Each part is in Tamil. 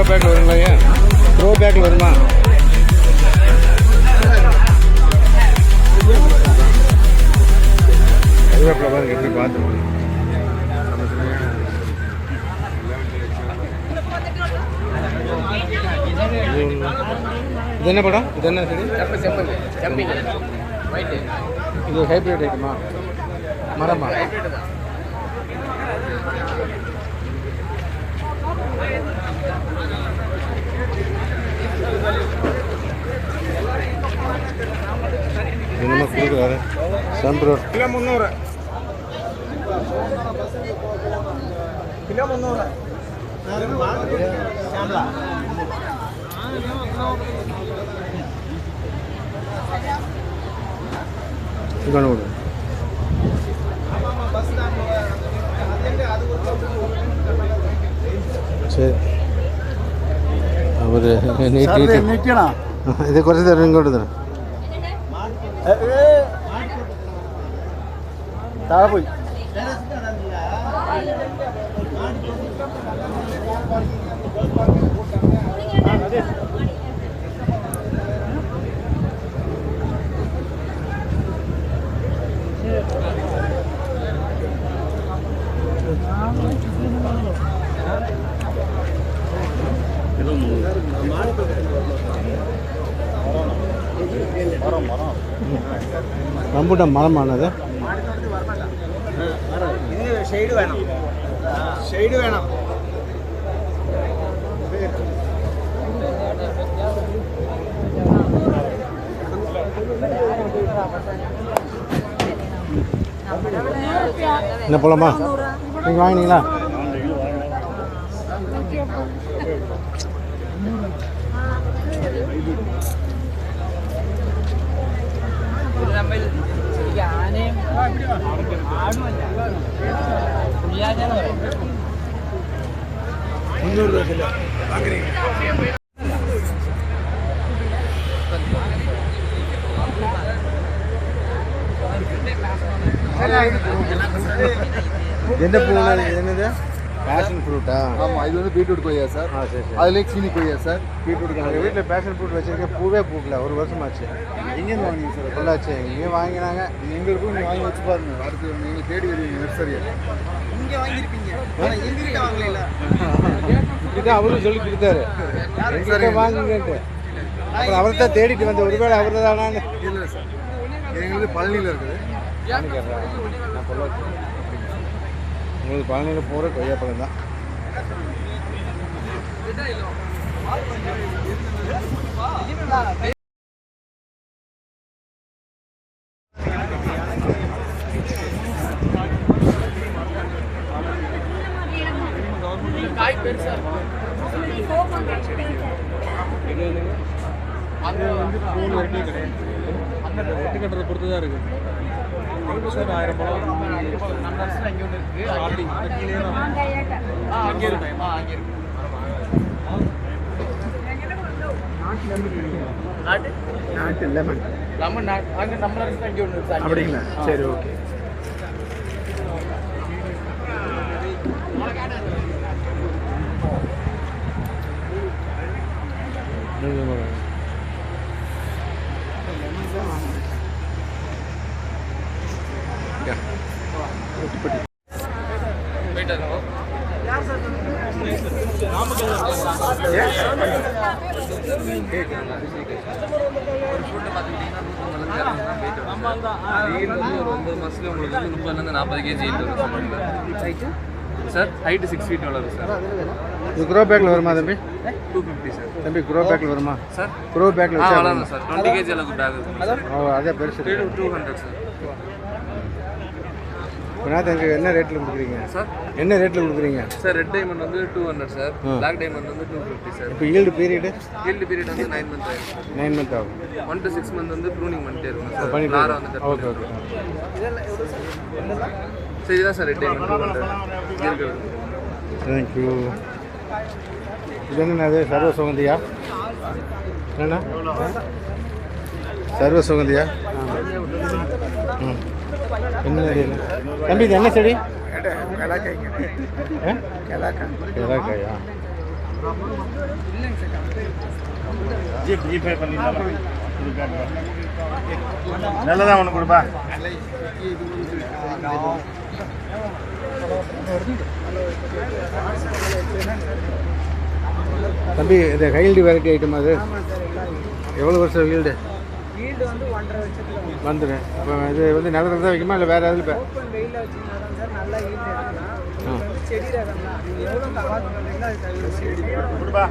பேக்கில் வருங்களா? க்ரோ பேக்கில் வருமா? கருவேப்பிலை பாருங்க எப்படி பார்த்து. இது என்ன படம்? இது என்ன செடி? இது ஹைப்ரிட் ஐட்டமா? மரமா? என்னமா கொடுக்குறாரு? சம்பரோட் கிலோ 300. கிலோ 300. சரி അവർ ഇത് കുറച്ച് തരും ഇങ്ങോട്ട് തരാം. താഴെ പോയി റംബൂട്ടാൻ മരമാണത്. ഇത് ഷെയ്ഡ് വേണം, ഷെയ്ഡ് വേണം. என்ன போலாமா? நீங்கள் வாங்கினீங்களா? என்ன பூ? என்னது? பேஷன் ஃப்ரூட்டா? ஆமாம், இது வந்து பீட்ரூட் கொய்யா சார். சரி சரி. அதுலேயே சீனி கொய்யா சார். பீட்ரூட் எங்கள் வீட்டில் பேஷன் ஃப்ரூட் வச்சுருக்கேன். பூவே பூக்கல, ஒரு வருஷமாச்சு. எங்கேருந்து வாங்கிங்க சார்? ஃபுல்லாச்சு. இங்கேயும் வாங்கினாங்க. எங்களுக்கும் நீங்கள் வாங்கி வச்சு பாருங்க. அடுத்து நீங்கள் தேடி வருவீங்க நர்சரியை. இங்கே வாங்கியிருப்பீங்க, எங்ககிட்ட வாங்கல. இப்படிதான் அவரும் சொல்லி கொடுத்தாரு, எங்ககிட்ட வாங்குங்கன்ட்டு. அப்புறம் அவரை தான் தேடிட்டு வந்த, ஒருவேளை அவர் தானான்னு. இல்லை சார், எங்களுக்கு பழனியில் இருக்குது. நான் பொள்ளாச்சி. உங்களுக்கு பழனியில் போகிற கொய்யாப்பழம் தான். அங்கே வந்து 3 வெரைட்டி கிடையாது. அந்த வெட்டி கட்டுறதை பொறுத்து தான் இருக்குது சார். 1000 பழம் நம்ம நர்சரி அங்கே ஒன்று இருக்குது. கீழே அங்கே இருக்கு. அங்கே இருக்கு. நாட்டு லெமன் லெமன் அங்கே நம்ம நர்சரி அங்கே ஒன்று இருக்குது. அப்படிங்களா? சரி, ஓகே. சார் ஹைட்டு 6 feet வரும் சார். இது க்ரோ பேக்கில் வருமா தம்பி? 250 சார். தம்பி க்ரோ பேக்கில் வருமா சார்? க்ரோ பேக்கில் வச்சா வரும் சார். 20 kg அளவுக்கு பேக் இருக்கு. ஓ, அதே பெருசு. 200 சார். எனக்கு என்ன ரேட்டில் கொடுக்குறீங்க சார்? என்ன ரேட்டில் கொடுக்குறீங்க சார்? ரெட் டைமண்ட் வந்து 200 சார். பிளாக் டைமண்ட் வந்து 250 சார். இப்போ ஈல்டு பீரியடு? ஈல்டு பீரியட் வந்து 9 months ஆகும். 9 month ஆகும். 1 to 6 months வந்து ப்ரூனிங் பண்ணிட்டே இருக்கும் சார். பண்ணி நாரா வந்து கட். Okay okay. சரி, இதுதான் சார் ரெட் டைமண்ட் 200 இருக்குது. தேங்க்யூ. இது என்னது? சர்வ சுகந்தியா? என்னண்ணா சர்வ சுகந்தியா? ம். என்ன தம்பி, இது என்ன செடி? கிழக்காயா? ஜிபே பண்ணிடலாம். நல்லதான் ஒன்று கொடுப்பா. தம்பி இந்த கைல்டு வெரைட்டி ஐட்டம் அது எவ்வளோ வருஷம் ஈல்டு? வீடு வந்து 1.5 வருஷத்துல வந்துடும். அப்போ இது வந்து நிலத்தில் தான் வைக்குமா இல்லை வேறு எதில் இப்போ? ஓப்பன் வெயிலில் வச்சிங்கன்னா தான் சார் நல்லா ஈல்டு எடுக்கலாம். இது வந்து செடி ரகம் தான். நீங்கள் எவ்வளோ கவாத்து பண்ணுறீங்களோ அது தகுந்த செடி கொடுப்பா.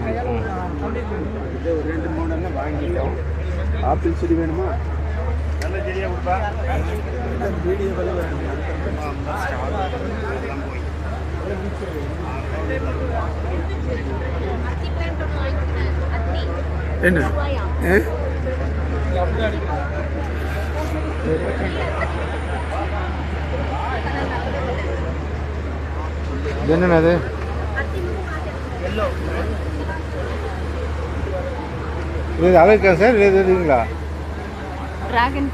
இது ஒரு 2-3 எல்லாம் வாங்கிட்டோம். ஆப்பிள் செடி வேணுமா? நல்ல செடியாக கொடுப்பா. வீடியோ என்ன என்னண்ணா அது? இது அழகா சார்? இது இருக்குங்களா? Dragon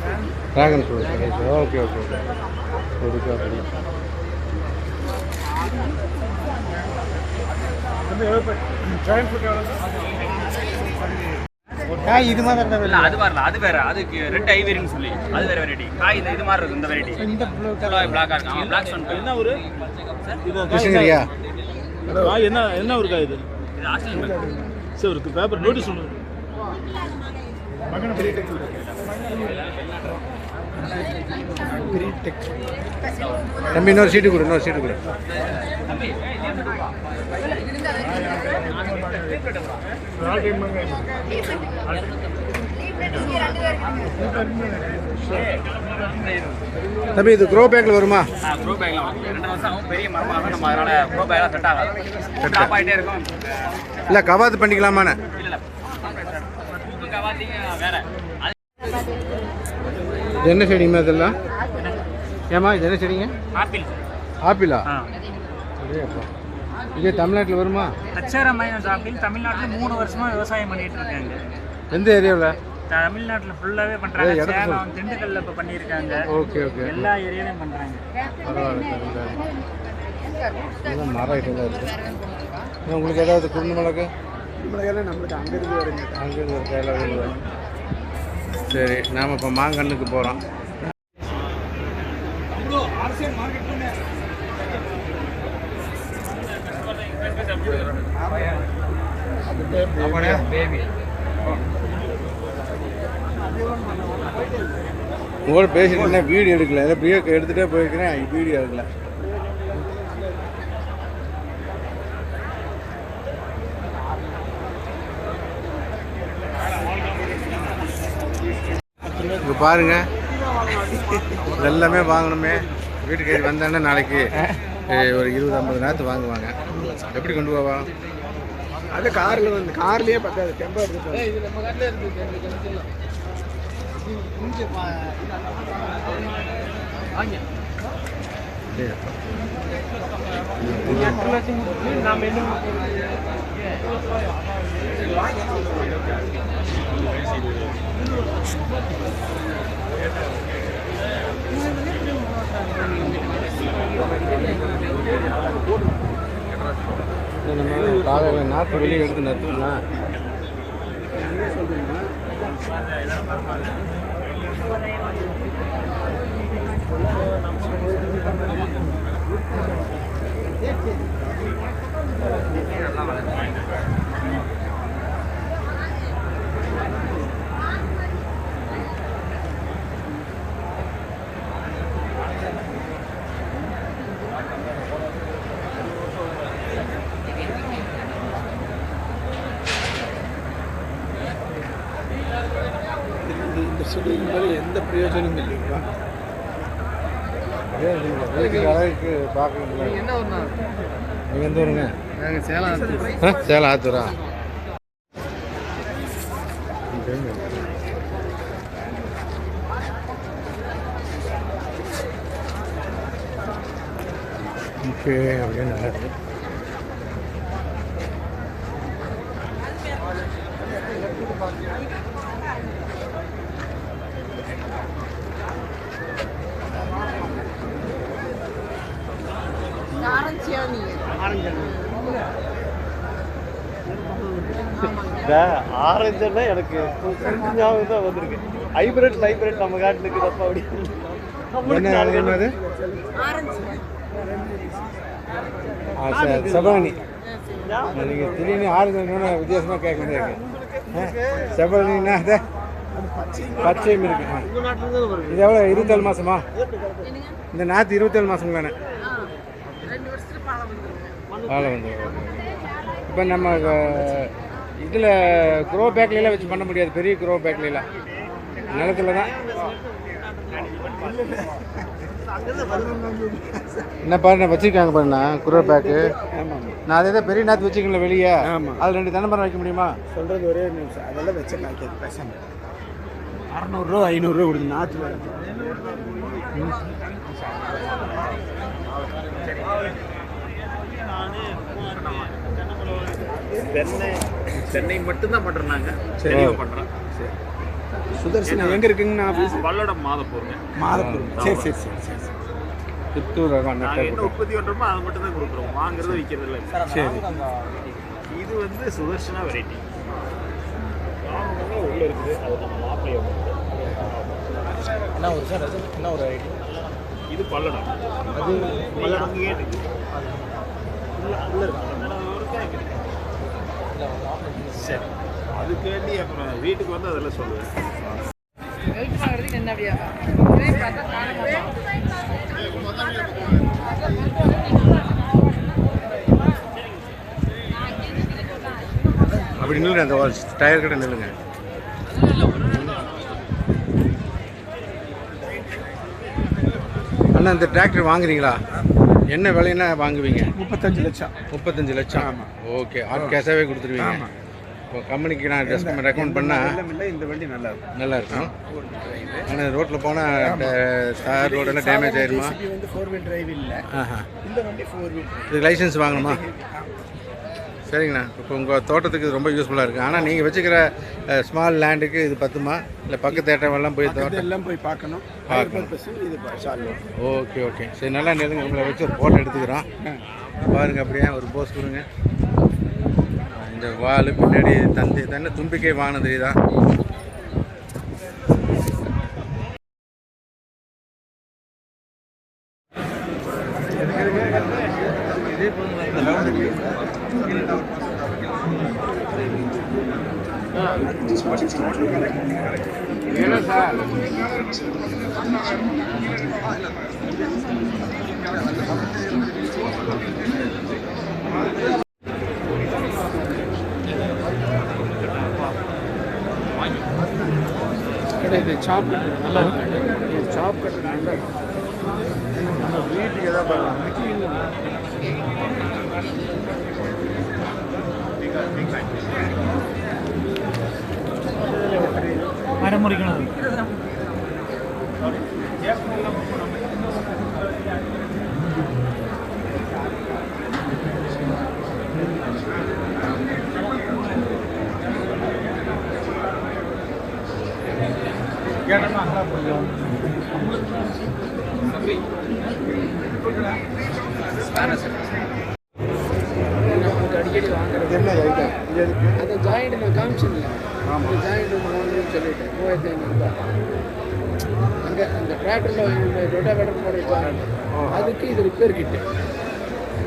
fruit. Okay okay okay. கொடுக்க அப்படி காய் இது மாதிரி இருந்தால் இல்ல அது வரல, அது வேற, அதுக்கு ரெட் ஐவரின்னு சொல்லி அது வேற வெரைட்டி. காய் இது மாதிரி இருக்கும். இந்த வெரைட்டி இந்த ப்ளூ பிளாக்கா இருக்கும். Black stone. என்ன ஒரு கிருஷ்ணகிரியா? என்ன ஒரு காய் இது? இது ஆஸ்திரேலியன். சரி ஒரு பேப்பர் நோட்டீஸ் ஒன்று. தம்பி இன்னொரு சீட்டு கொடு, இன்னொரு சீட்டு கொடு. தம்பி இது க்ரோ பேக்கில் வருமா? க்ரோ பேக்ல 2 வருஷம் ஆகும். பெரிய மரமாக நம்ம அதனால க்ரோ பேக்லாம் செட் ஆகாது. ட்ராப் ஆகிட்டே இருக்கும். இல்லை கவாத்து பண்ணிக்கலாமாண்ணே? இல்ல பூக்கு கவாத்திங்க வேற. இது என்ன செடிங்கம்மா இதெல்லாம்? ஏம்மா இது என்ன செடிங்க? ஆப்பிள். ஆப்பிளா? அப்படியேப்பா. இது தமிழ்நாட்டில் வருமா? ஹச்ஆர்எம்ஐஎஸ் ஆப்பிள் தமிழ்நாட்டில் 3 வருஷமாக விவசாயம் பண்ணிட்டு இருக்காங்க. எந்த ஏரியாவில்? தமிழ்நாட்டில் ஃபுல்லாகவே பண்ணுறாங்க. இடத்துல சேலம், திண்டுக்கல்ல இப்போ பண்ணியிருக்காங்க. Okay okay. எல்லா ஏரியாலையும் பண்ணுறாங்க. பரவாயில்ல சார். மரம் ஐட்டம் தான் இருக்குது. உங்களுக்கு ஏதாவது குருணை மிளகு? மிளகெல்லாம் நம்மளுக்கு அங்கேருந்து வருங்க. அங்கேருந்து ஒரு கையில் வருது. சரி, நாம் இப்போ மாங்கன்னுக்கு போகிறோம். உங்களோட பேசிட்டு வீடியோ எடுக்கல, எப்படியோ எடுத்துகிட்டே போயிருக்கிறேன், வீடியோ எடுக்கல. இங்கே பாருங்க, எல்லாமே வாங்கணுமே. வீட்டுக்கு வந்தானே நாளைக்கு ஒரு 20-50 நேரத்து வாங்குவாங்க. எப்படி கொண்டு போவா? அது காரில் வந்து கார்லேயே பத்தாது, டெம்போ எடுத்துட்டு காலையில் நாற்று வெளியே எடுத்து நட்டுங்களா? இந்த செடிகள் எந்த பிரயோஜனமும் இல்லைங்களா? அழகுக்கு பார்க்க என்ன ஒன்றா? நீங்கள் எந்த ஊருங்க? நாங்கள் சேலம் ஆத்தூர். சேலம் ஆத்தூரா? ஓகே, அப்படியே நல்லா இருக்கு. இந்த ஆரஞ்சுன்னா எனக்கு ஞாபகம் தான் வந்திருக்கு. ஹைபிரிட் நம்ம காட்டில் இருக்குதப்பா அப்படி. என்னது செபகனி? நீங்கள் திடீர்னு ஆரஞ்சு வித்தியாசமாக கேட்க முடியாது. செபகனின்னா அதை பச்சையும் இருக்கு. இது எவ்வளோ 27 மாதமா? இந்த நாற்று 27 மாதங்களானே வாழை வந்து. இப்போ நம்ம இதில் க்ரோ பேக்லாம் வச்சு பண்ண முடியாது. பெரிய க்ரோ பேக்லாம் நிலத்துல தான். என்ன பாரு நான் வச்சுருக்காங்க பாருண்ணா க்ரோ பேக்கு. நான் அதே தான் பெரிய நாற்று வச்சுக்கல வெளியே. அதில் 2 தென்னை மரம் வைக்க முடியுமா? சொல்கிறது ஒரே நிமிஷம். அதெல்லாம் வச்ச காய்க்காது. பேசாமல் 600 500 கொடுத்து நாற்று வளர்த்து. சென்னை மட்டும்தான் பண்ணுறோம் நாங்கள். தெளிவாக பண்ணுறோம். சுதர்சனம் எங்கே இருக்குங்கண்ணா? பல்லடம் மாதப்பூர். சரி சரி சரி சரி சரி. சித்தூர் நாங்கள் என்ன உற்பத்தி பண்ணுறோமோ அதை மட்டும் தான் கொடுக்குறோம். வாங்குறது விற்கிறது இல்லை. சரி. இது வந்து சுதர்சனா வெரைட்டி உள்ளே இருக்குது. அது நம்ம மாப்பிள்ளைய என்ன ஒரு சார் அது என்ன ஒரு வெரைட்டி? இது பல்லடம். அது பல்லடம் கேட்டு சரி. அதுக்கு வேண்டி அப்புறம் வீட்டுக்கு வந்து அதெல்லாம் சொல்லுவேன். அப்படி நில்லுங்க. அந்த டயர் கடை நில்லுங்க. அண்ணா இந்த டிராக்டர் வாங்குறீங்களா? என்ன விலைன்னா வாங்குவீங்க? 35 லட்சம். 35 லட்சம். ஆமாம். ஓகே. ஆட் கேஷாகவே கொடுத்துருவீங்க. இப்போ கம்பெனிக்கு நான் ரெக்கமெண்ட் பண்ணால் இந்த வண்டி நல்லா இருக்கும். நல்லா இருக்கும். ஆனால் ரோட்டில் போனால் தார் ரோடெல்லாம் டேமேஜ் ஆயிருமா? வந்து 4 வீல் டிரைவ் இல்லை. இந்த வண்டி 4 வீல். இதுக்கு லைசன்ஸ் வாங்கணுமா? சரிங்கண்ணா. இப்போ உங்கள் தோட்டத்துக்கு இது ரொம்ப யூஸ்ஃபுல்லாக இருக்குது. ஆனால் நீங்கள் வச்சுக்கிற ஸ்மால் லேண்டுக்கு இது பத்துமா? இல்லை பக்கத்து ஏட்டமெல்லாம் போய் தோட்டம் எல்லாம் போய் பார்க்கணும். Okay okay. சரி நல்லா நிலுங்க. உங்களை வச்சு ஒரு ஃபோட்டோ எடுத்துக்கிறோம். பாருங்கள். அப்படியே ஒரு போஸ் கொடுங்க. இந்த வால் பின்னாடி தன்னை தும்பிக்கை வாங்கினது தெரியுதா? இது சாப் கட்டு நல்லா இருக்கு. சாப் கட்டு நல்லா நம்ம வீட்டுக்கு எதாவது பண்ணலாம். அரைமுறைக்கணும். அடிக்கடி வாங்குறது என்ன ஐட்டம்? அந்த ஜாயிண்ட் நான் காமிச்சிருந்தேன். ஆமாம். ஜாயிண்ட் வாங்கணும்னு சொல்லிட்டேன். 3500 ரூபாய். அங்கே அந்த டிராக்டரில் ரொட்டாவேட்டர் போட வச்சாங்க. அதுக்கு இது ரிப்பேர் கிட்டு.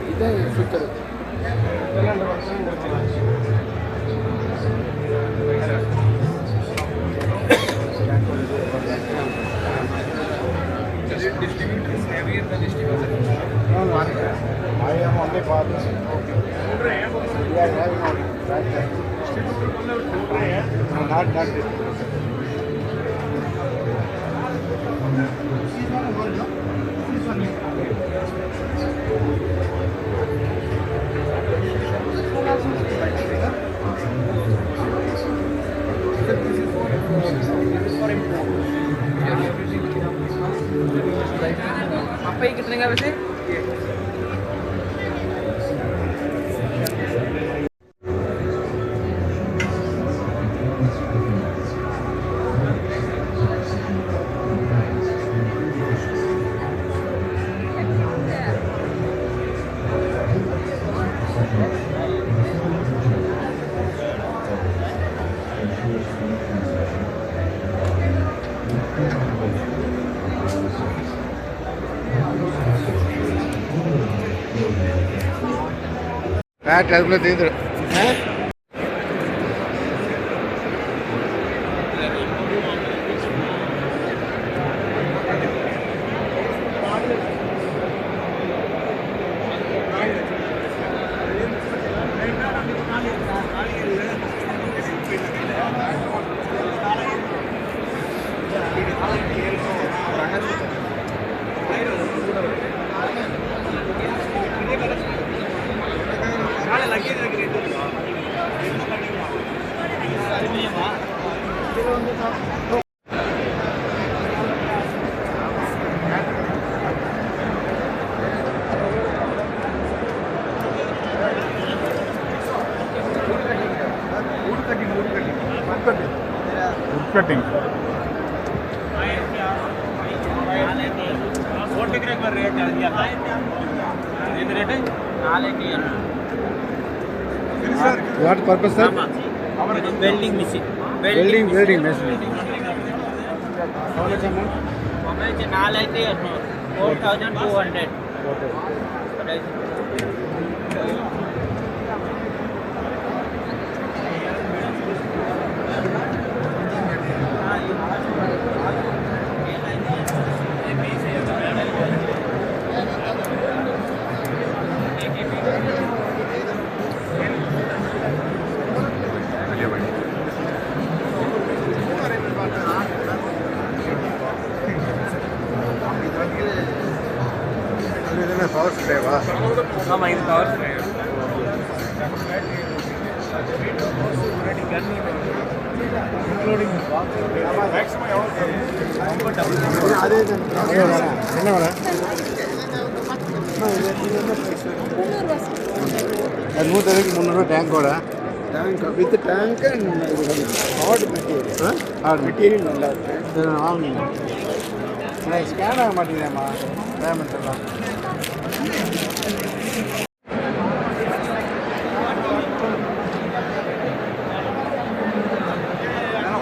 இதுதான் சுற்றுறது. I am only father. Okay. We are having only tractor. Not this. apa yang kita dengar sih? பேட் அதுக்குள்ளே தீர்ந்துடும். Cutting what purpose sir? Welding machine welding machine. How much amount? Mobile ನಾಲ್ಕೈತೆ 4200. பவர் ஸ்ப்ரேவா? ஆமாம், இது பவர் ஸ்ப்ரே. என்ன வேலை? அது 130 டேங்கோட tank with tank hard material. Material நல்லா இருக்கு. வாங்கினீங்க. ஸ்கேன் ஆக மாட்டேங்குதேம்மா பேமெண்ட் எல்லாம்.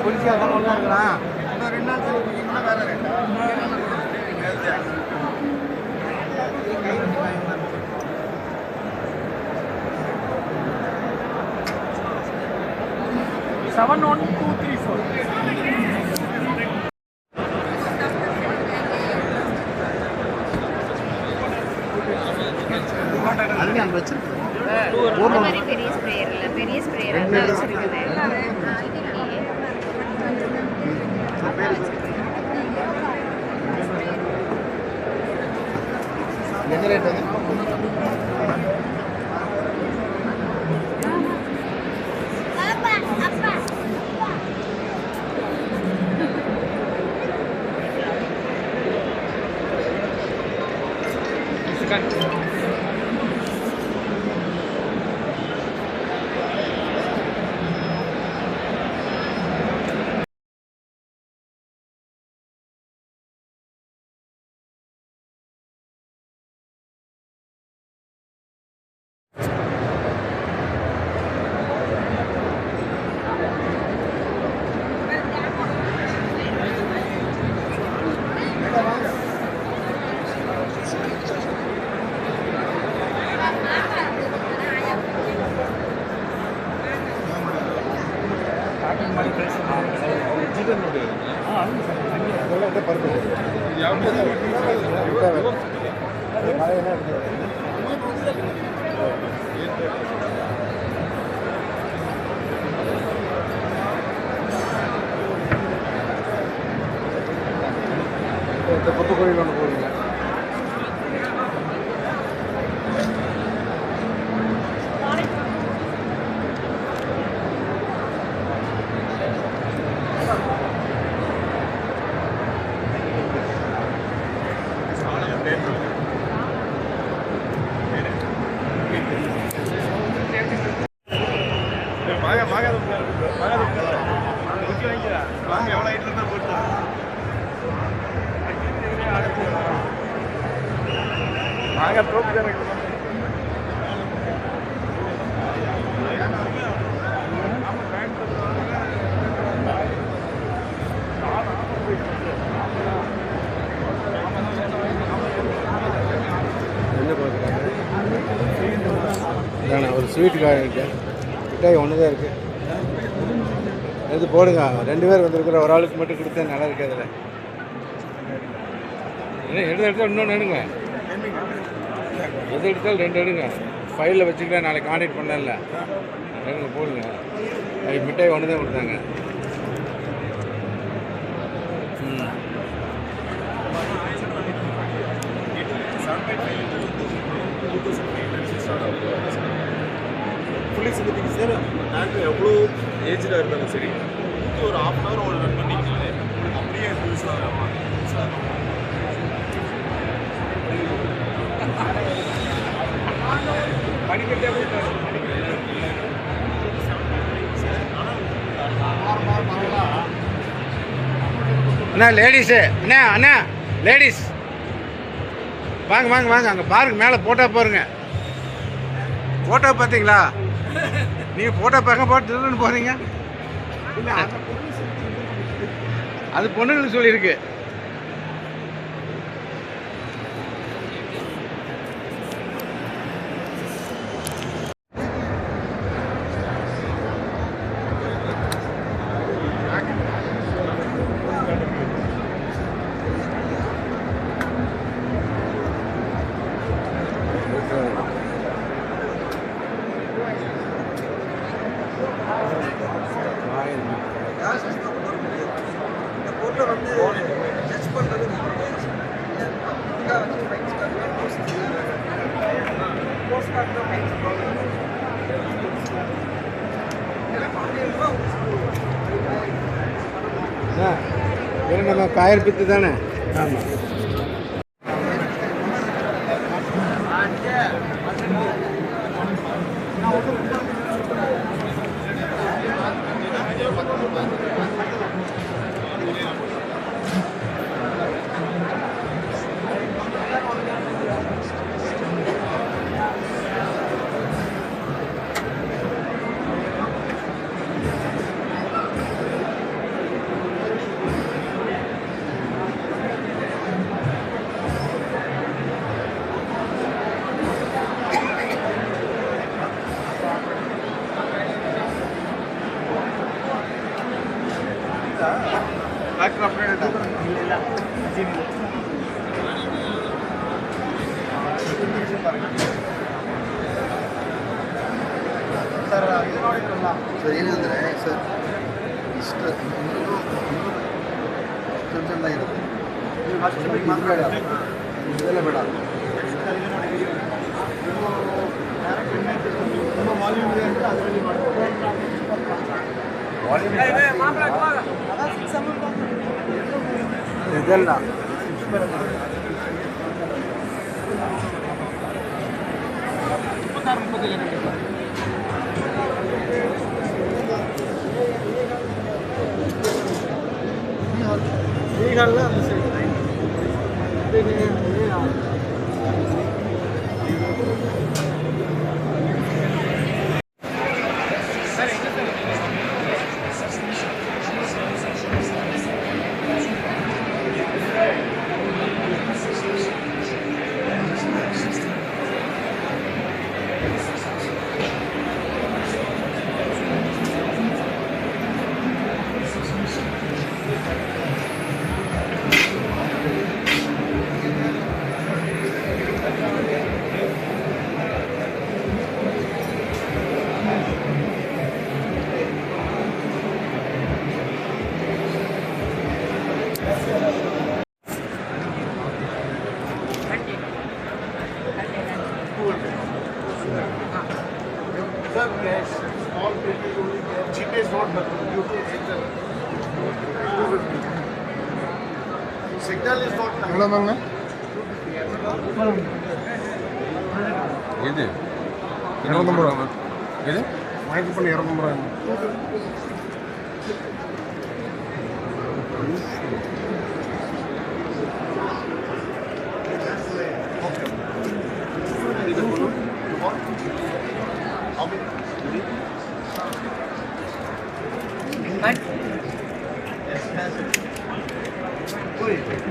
குளிக்காத ஒன்றா இருக்கலாம். இன்னும் 2 நாள் செலவு பண்ணிங்கன்னா வேறு ரேட்டா? Seven 1 2 3 4. அதுக்கு அங்கே வச்சிருக்கேன். இந்த மாதிரி பெரிய ஸ்ப்ரேயர் இல்லை, பெரிய ஸ்ப்ரேயர் தான் வச்சிருக்குது. என்ன ரேட் அது? கொத்து கோயில் ஒன்று போடுங்க. ஸ்வீட் கார்டு இருக்கு, மிட்டாய் ஒன்று தான் இருக்குது. எடுத்து போடுங்க. 2 பேர் வந்திருக்கிற ஒரு ஆளுக்கு மட்டும் கொடுத்தா நல்லா இருக்காது. அதில் எடுத்தால் இன்னொன்று எடுங்க. எது எடுத்தாலும் 2 எடுங்க. ஃபைலில் வச்சுக்கலாம், நாளைக்கு கான்டாக்ட் பண்ணல. எடுங்க போடுங்க. அது மிட்டாய் ஒன்று தான் கொடுத்தாங்க. போலீஸ் பற்றிக்கு சார் நாங்கள் எவ்வளோ ஏஜில் இருந்தாலும் சரி ஒரு ½ அன் ஹவர் ஒரு ரன் பண்ணிக்கலாம். அப்படியே புதுசாக சார் படிக்கட்டே அண்ணா லேடிஸு, அண்ணா அண்ணா லேடிஸ் வாங்க வாங்க வாங்க. அங்கே பாருங்க, மேலே ஃபோட்டோ பாருங்க. ஃபோட்டோ பார்த்தீங்களா? நீங்கள் ஃபோட்டோ பார்க்க போட்டுன்னு போகிறீங்க. அது பொண்ணுங்களுக்கு சொல்லியிருக்கு. நம்ம காயர் பித்து தானே? ஆமாம். டாக்டர் அப்படியே ಸರ್ ಇದು ನೋಡಿದ್ರಲ್ಲ ಸರ್, ಏನಂದರೆ ಸರ್ ಇಷ್ಟು ಚೆನ್ನಾಗಿರುತ್ತೆ. ಬೇಡ ಇದೆಲ್ಲ ಬೇಡ. ತುಂಬ ವಾಲ್ಯೂಮ್ ಇದೆ ಅಂದರೆ ಅದರಲ್ಲಿ ಮಾಡ್ಬೋದು. ಇದೆಲ್ಲ ಈಗಲ್ಲ ಅದು ಸರಿ. Small baby only there. Cheap is not but due to signal. 250. Signal is not. எவ்வளோ வாங்க? இது 250 ரூபா. இது வாங்கி பண்ணி 250 ரூபா.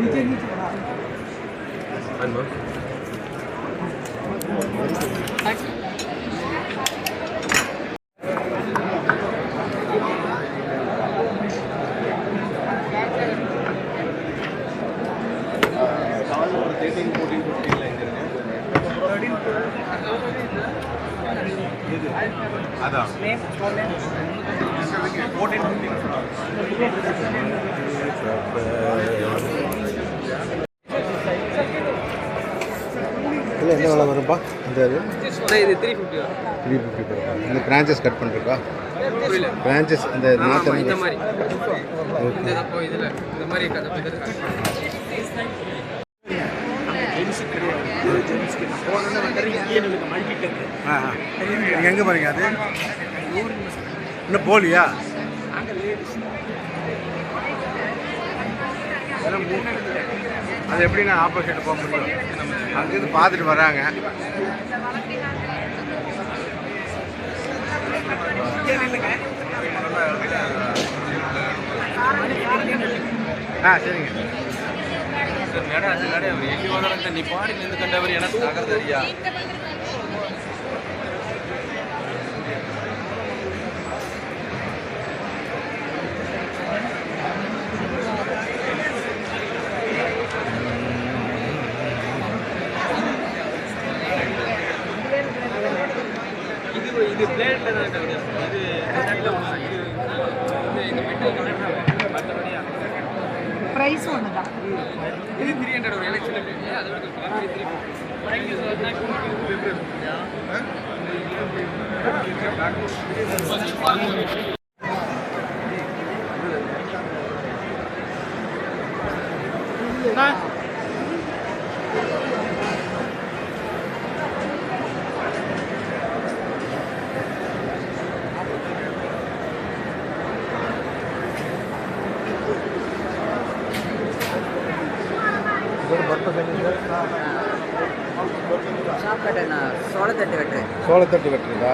नीचे नीचे हाँ நேம் ஸ்மால் நேம் 1450 இல்லை என்ன விலை வரும்பா இந்த இது இது 350 350 இந்த பிரான்ச்சஸ் கட் பண்ணிருக்கா பிரான்ச்சஸ் இந்த நாட்டு இந்த மாதிரி இந்த இதில் இந்த மாதிரி நீங்கள் எங்கே போகிறீங்க அது இன்னும் போலியா அது எப்படின்னா ஆப்போசிட் போக முடியும் அங்கேருந்து பார்த்துட்டு வராங்க சரிங்க நீ பாடி நின்று கண்டவர் எனக்கு நகர்ந்தறியா இது பிளேட் இது இந்த மெட்டல் மற்றபடியா ப்ரைஸ் ஒன்று தான். இது 300 ஒரு எலெக்ஷன் அது சோளத்தட்டு வெட்டுறதா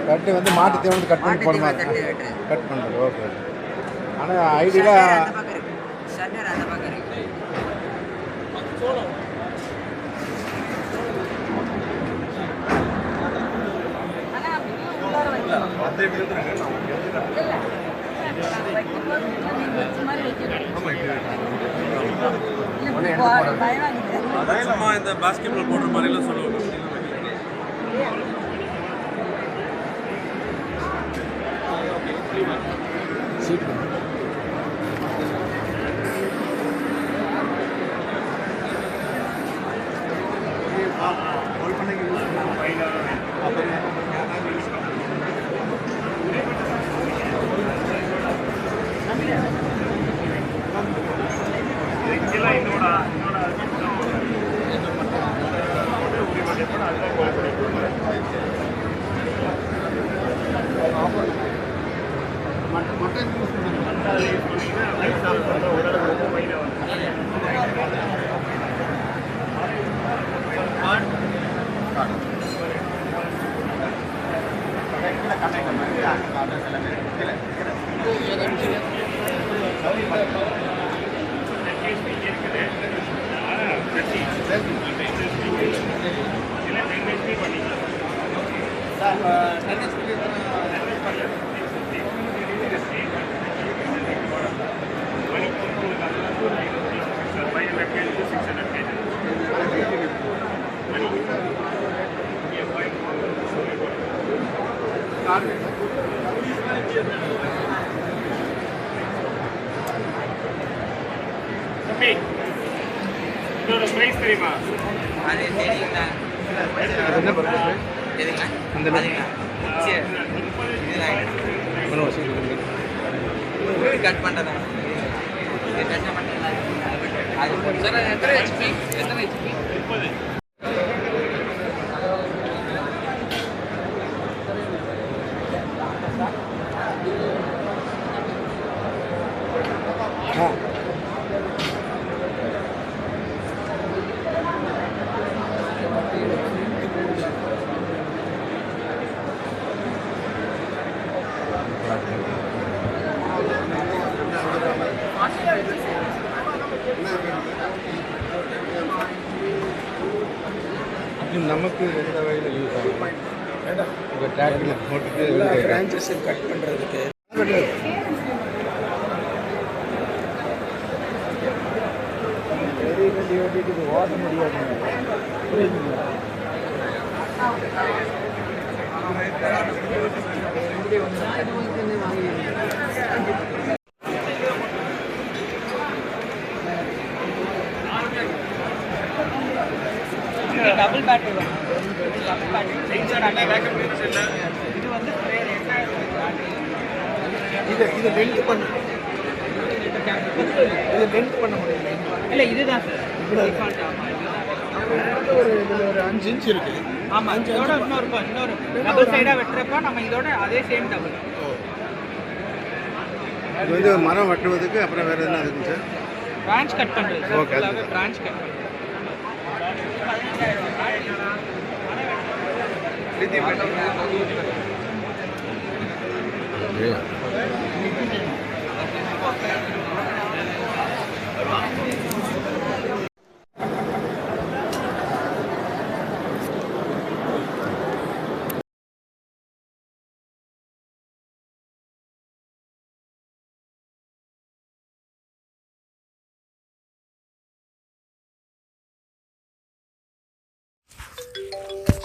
கட்டு வந்து மாட்டு தேவை கட் பண்ணி போன மாதிரி கட் பண்ணுறது ஓகே ஆனால் ஐடியில் சும்மா இந்த பாஸ்கெட் பால் போடுற மாதிரிலாம் சொல்லுவாங்க கட் பண்ணுறதா எத்தனை ஹெச்பி நமக்கு எந்த வகையில் யூஸ் ஆகும் உங்கள் டிராக்டரில் போட்டுட்டு பிரான்ச்சஸ் கட் பண்ணுறதுக்கு வெரி இருக்குது, ஓட்ட முடியாது. புரியுதுங்களா? டபுள் பேட்டரி வரும். டபுள் பேட்டரி இது வந்து இது லென்த் பண்ண முடியல. இல்லை இதுதான் சார் ஒரு இதில் ஒரு 5 இன்ச் இருக்குது. ஆமாம், இதோட இன்னொரு டபுள் சைடாக வெட்டுறப்ப நம்ம இதோட அதே சேம் டபுள். இது வந்து மரம் வெட்டுவதுக்கு அப்புறம் வேறு என்ன இருக்குங்க சார்? பிரான்ச் கட் பண்ணுறது சார். ஓகே, பிரான்ச் கட் பண்ணுறது.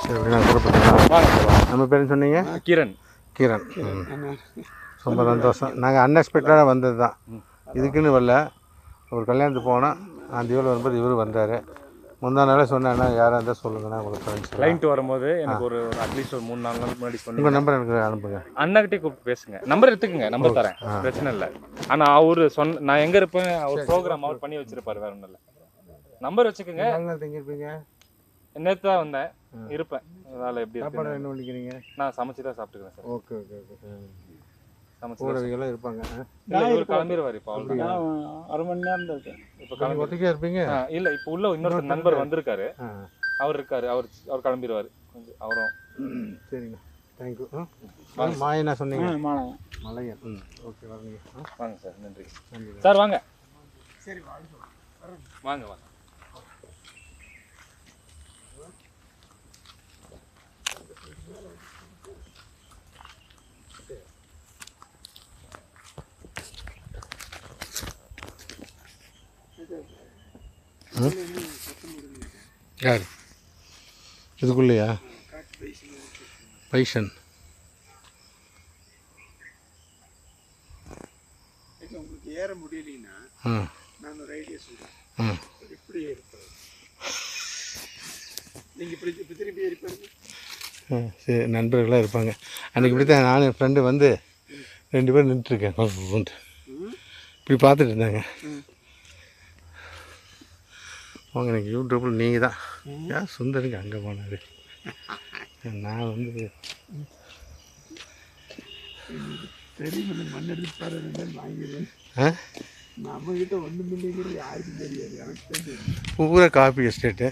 எப்படின்னா கூறப்பட்டீங்களா? நம்ம பேர் சொன்னீங்க? கிரண். கிரண். ரொம்ப சந்தோஷம். நாங்கள் அன்எக்ஸ்பெக்டடாக வந்தது தான், இதுக்குன்னு வரல. ஒரு கல்யாணத்துக்கு போனால் அந்த இவ்வளோ வரும்போது இவர் வந்தார். முந்தா நாளே சொன்னேன்னா யாராக இருந்தால் சொல்லுங்கண்ணா, உங்களுக்கு ஃப்ரெண்ட்ஸ் கிளைண்ட் வரும்போது எனக்கு ஒரு அட்லீஸ்ட் ஒரு 3-4 நாள் முன்னாடி சொன்னீங்க. உங்கள் நம்பர் எனக்கு அனுப்புங்க. அண்ணாக்கிட்டே கூப்பிட்டு பேசுங்க. நம்பர் எடுத்துக்கங்க, நம்பர் தரேன், பிரச்சனை இல்லை. ஆனால் அவர் நான் எங்கே இருப்பேன், அவர் ப்ரோக்ராம் அவர் பண்ணி வச்சிருப்பாரு, வேற ஒன்றும் இல்லை. நம்பர் வச்சுக்கோங்க. எங்கே இருப்பீங்க? நேற்று தான் வந்தேன், இருப்பேன். அதனால் எப்படி சாப்பாடு என்ன பண்ணிக்கிறீங்க? நான் சமைச்சு தான் சாப்பிட்டுக்கிறேன் சார். Okay okay okay. சமைச்சு ஊரவிகளாம் இருப்பாங்க. இவர் கிளம்பிடுவார். இப்போ அரை மணி நேரம் தான் இருக்கு. இப்போ கிளம்பி ஒத்திக்கே இருப்பீங்க? இல்லை, இப்போ உள்ள இன்னொரு நண்பர் வந்திருக்காரு, அவர் இருக்காரு, அவர் கிளம்பிடுவார் கொஞ்சம். அவரும் சரிங்க, தேங்க்யூ. மாயனா சொன்னீங்க? மலையன். ஓகே, வரீங்க. வாங்க சார். நன்றி சார். வாங்க. சரி, வாங்க வாங்க. யார் இதுக்குள்ளேயா? பைசன். உங்களுக்கு ஏற முடியலன்னா நான் ஒரு ஐடியா சொல்றேன். இப்படி இருப்பேன், நீங்கள் இப்படி திருப்பி இருப்பீங்க. சரி, நண்பர்களாக இருப்பாங்க. அன்றைக்கி இப்படி தான் நான் என் ஃப்ரெண்டு வந்து 2 பேர் நின்றுட்டுருக்கேன். இப்படி பார்த்துட்டு இருந்தாங்க. அவங்க எனக்கு யூடியூப்பில் நீங்கள் தான் யார் சுந்தருக்கு அங்கே போனார். நான் வந்து தெரியும், மண் எடுத்து பாரு வாங்கிடுவேன். நம்மகிட்ட ஒன்றும் இல்லைங்கிறது யாருக்கும் தெரியாது, எனக்கு தெரியும். பூரா காஃபி எஸ்டேட்டு,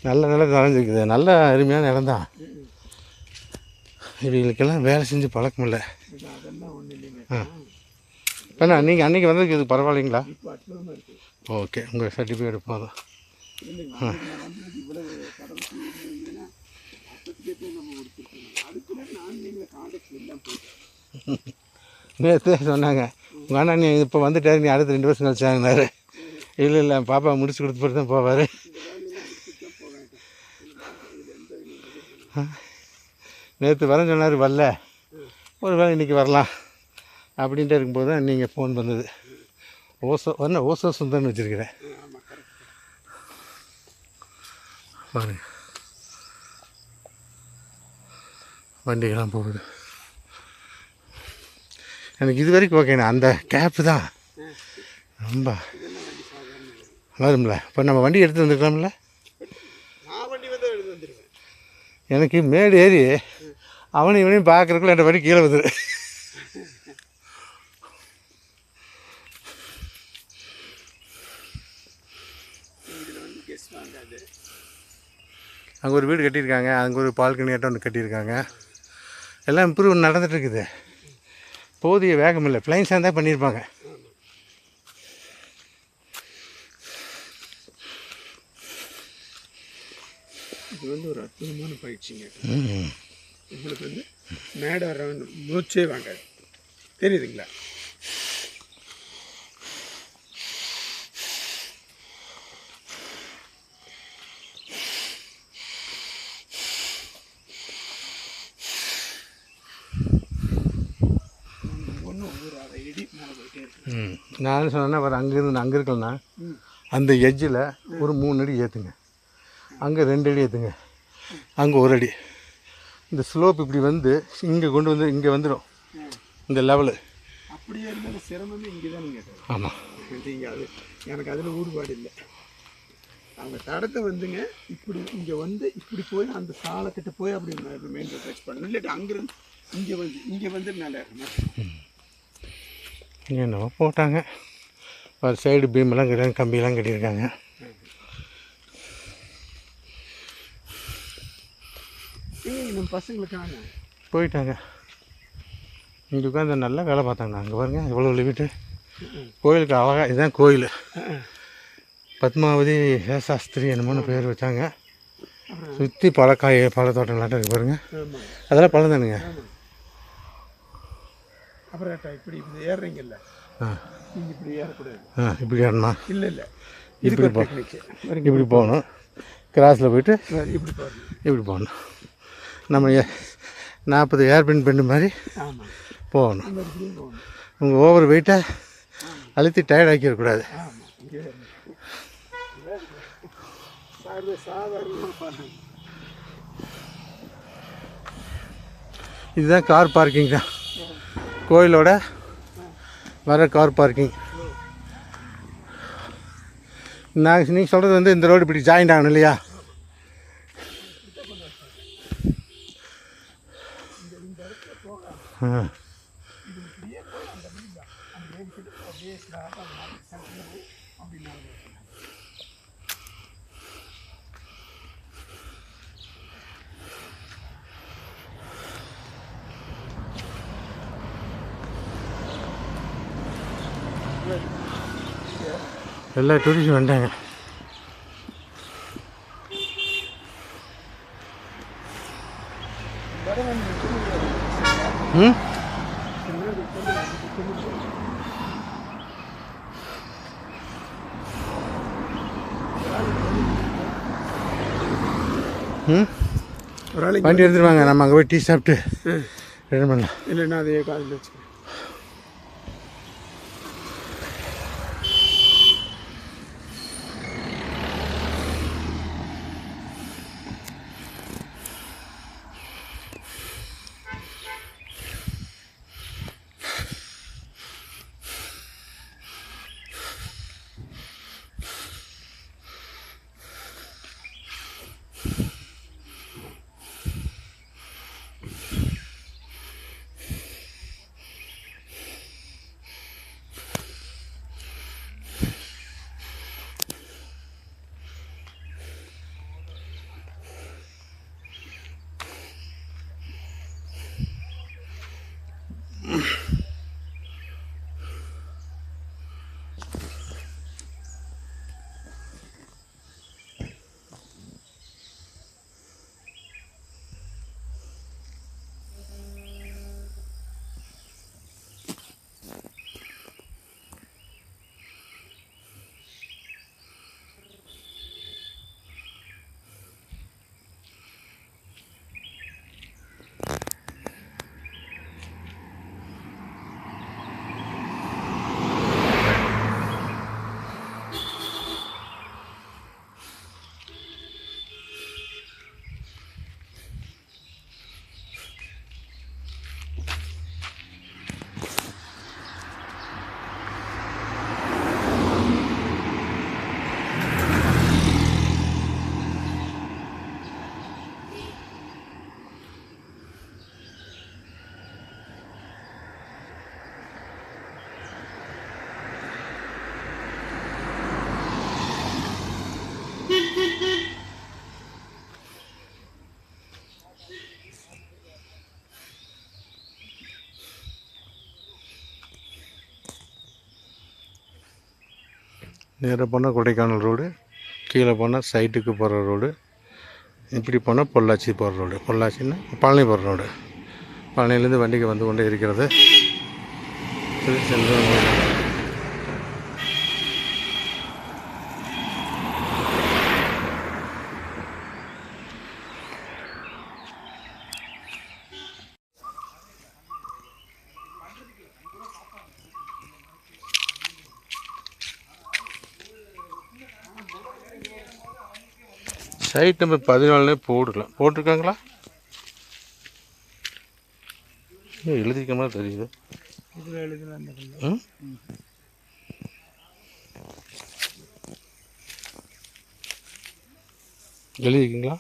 நல்ல நிலம் நிறைஞ்சிருக்குது, நல்ல அருமையான இடம் தான். இவங்களுக்கெல்லாம் வேலை செஞ்சு பழக்கம் இல்லை. அதெல்லாம் ஒன்றும் இல்லைங்க. இப்போ நீங்கள் அன்றைக்கி வந்ததுக்கு இது பரவாயில்லைங்களா? இப்போ அற்புதமாக இருக்குது. ஓகே, உங்கள் சர்டிஃபிகேட் போதும். நேற்று சொன்னாங்க உங்கள் அண்ணா நீ இப்போ வந்துட்டாரு, நீ அடுத்த 2 வருஷம் கழிச்சாங்கன்னாரு. இல்லை பாப்பா முடிச்சு கொடுத்து போட்டு தான் போவார். நேற்று வரேன்னு சொன்னார், வரல. ஒரு வேளை இன்றைக்கி வரலாம் அப்படின்ட்டு இருக்கும்போது தான் நீங்கள் ஃபோன் வந்தது. ஓசோ சுந்தர்னு வச்சுருக்கிறேன் பாருங்க. வண்டிகள்லாம் போகுது. எனக்கு இது வரைக்கும் ஓகேண்ணா. அந்த கேப்பு தான் ரொம்ப வரும்ல. இப்போ நம்ம வண்டி எடுத்து வந்துருக்கலாம்ல. எனக்கு மேடு ஏறி அவனையும் இவனையும் பார்க்குறக்குள்ள என் வண்டி கீழே வந்துடு. அங்கே ஒரு வீடு கட்டியிருக்காங்க, அங்கே ஒரு பால்கனி ஆட்டம் ஒன்று கட்டியிருக்காங்க. எல்லாம் இம்ப்ரூவ் நடந்துகிட்ருக்குது. போதிய வேகம் இல்லை, பிளைன்ஸாக தான் பண்ணியிருப்பாங்க. இது வந்து ஒரு அற்புதமான பயிற்சிங்க. உங்களுக்கு வந்து மேடை வர மூச்சே வாங்க, தெரியுதுங்களா? நான் சொன்னேன்னா வர அங்கே இருக்கலண்ணா அந்த எட்ஜில் ஒரு 3 அடி ஏற்றுங்க, அங்கே 2 அடி ஏற்றுங்க, அங்கே 1 அடி. இந்த ஸ்லோப் இப்படி வந்து இங்கே கொண்டு வந்து இங்கே வந்துடும் இந்த லெவலு. அப்படியே இருந்தாலும் சிரமமே இங்கே தான் கேட்டேன். ஆமாம், நீங்கள் அது எனக்கு அதில் ஊடுபாடு இல்லை. அவங்க தடத்தை வந்துங்க இப்படி இங்கே வந்து இப்படி போய் அந்த சாலைக்கிட்ட போய் அப்படி மெயின் ரோட் டச் பண்ணணும். இல்லாட்டி அங்கேருந்து இங்கே வந்து மேலே என்னவோ போட்டாங்க. ஒரு சைடு பீமெல்லாம் கிடையாது, கம்பியெல்லாம் கட்டியிருக்காங்க. நம்ம பசங்களுக்கான போயிட்டாங்க. இங்கே உட்காந்து நல்லா வேலை பார்த்தாங்க. அங்கே பாருங்க எவ்வளோ வீட்டு கோயிலுக்கு அழகாக. இதுதான் கோயில், பத்மாவதி சாஸ்திரி என்னமோன்னு பேர் வச்சாங்க. சுற்றி பழ தோட்டங்களாட்டம் இருக்குது பாருங்க. அதெல்லாம் பழம் தானுங்க. அப்புறம் இப்படி இப்படி ஏறுறீங்கல்ல, இப்படி ஏறக்கூடாது. இப்படி ஏறணுமா? இல்லை இப்படி போகணும். கிராஸில் போயிட்டு இப்படி போகணும். நம்ம 40 ஏர்பின் பெண்டு மாதிரி போகணும். உங்கள் ஓவர் வெயிட்டை அழுத்தி டயர்ட் ஆக்கிடக்கூடாது. இதுதான் கார் பார்க்கிங் தான், கோயிலோட வர கார் பார்க்கிங். நீங்கள் சொல்கிறது வந்து இந்த ரோடு இப்படி ஜாயிண்ட் ஆகணும் இல்லையா? எல்லா டூரிஸ்டும் வந்துட்டாங்க. வண்டி எடுத்துட்டு வாங்க, நம்ம அங்கே போய் டீ சாப்பிட்டு ரெடி பண்ணலாம். இல்லைன்னா அதே காலையில் வச்சுக்கிறேன். நேராக போனால் கொடைக்கானல் ரோடு, கீழே போனால் சைட்டுக்கு போகிற ரோடு, இப்படி போனால் பொள்ளாச்சி போகிற ரோடு, பொள்ளாச்சின்னா பழனி போகிற ரோடு. பழனிலேருந்து வண்டிக்கு வந்து கொண்டே இருக்கிறது. சைட் நம்பர் 14 போடலாம். போட்டிருக்காங்களா? எழுதிக்க மாதிரி தெரியுது. இதில் எழுதலாம் இந்த கல்லு. ம், எழுதிக்கிங்களா?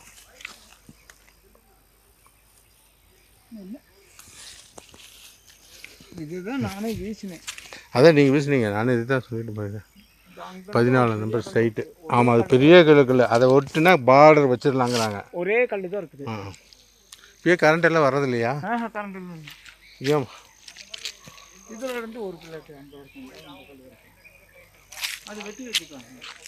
இதுதான் நானே வீசினேன். அதான் நீங்கள் வீசுனீங்க, நானே இது தான் சொல்லிட்டு போயிருக்கேன். 14 நம்பர் சைட்டு. ஆமாம், அது பெரிய கிழக்குல அதை ஒட்டுனா பார்டர் வச்சிடலாங்கிறாங்க. ஒரே கல் தான் இருக்குது. ஆ, இப்பயே கரண்ட் எல்லாம் வர்றது இல்லையா? கரண்ட் இல்லை. ஏன்? இதில் இருந்து ஒரு பிள்ளைக்கு அந்த ஒரு கல், அந்த கல் இருக்கு. அது வெட்டி வச்சுக்கோங்க.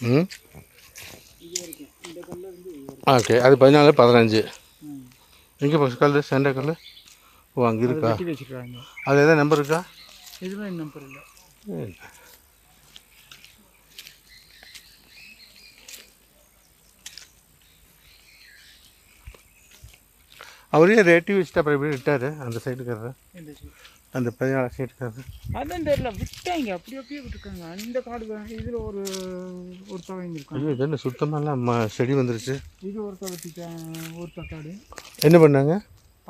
ம், ஓகே. அது 14 15. எங்கே பஸ் கல் சென்டர் கல்? ஓ, அங்கே இருக்கா? வெட்டி வச்சுக்கிறாங்க. அது எதாவது நம்பர் இருக்கா? இதில் நம்பர் இல்லை. அவரே ரேட்டி வச்சுட்டு அப்புறம் எப்படி விட்டார் அந்த சைடுக்காரர்? இந்த சைடு. அந்த 14 சைடுக்காரர் அதான் தெரியல, விட்டாங்க. அப்படியே விட்டுருக்காங்க. அந்த காடு இதில் ஒரு தவங்க இருக்காங்க. ஐயோ, இது என்ன சுத்தமாலாம் செடி வந்துருச்சு. இது ஒரு தவத்திட்டேன், ஒரு தக்காடு. என்ன பண்ணாங்க?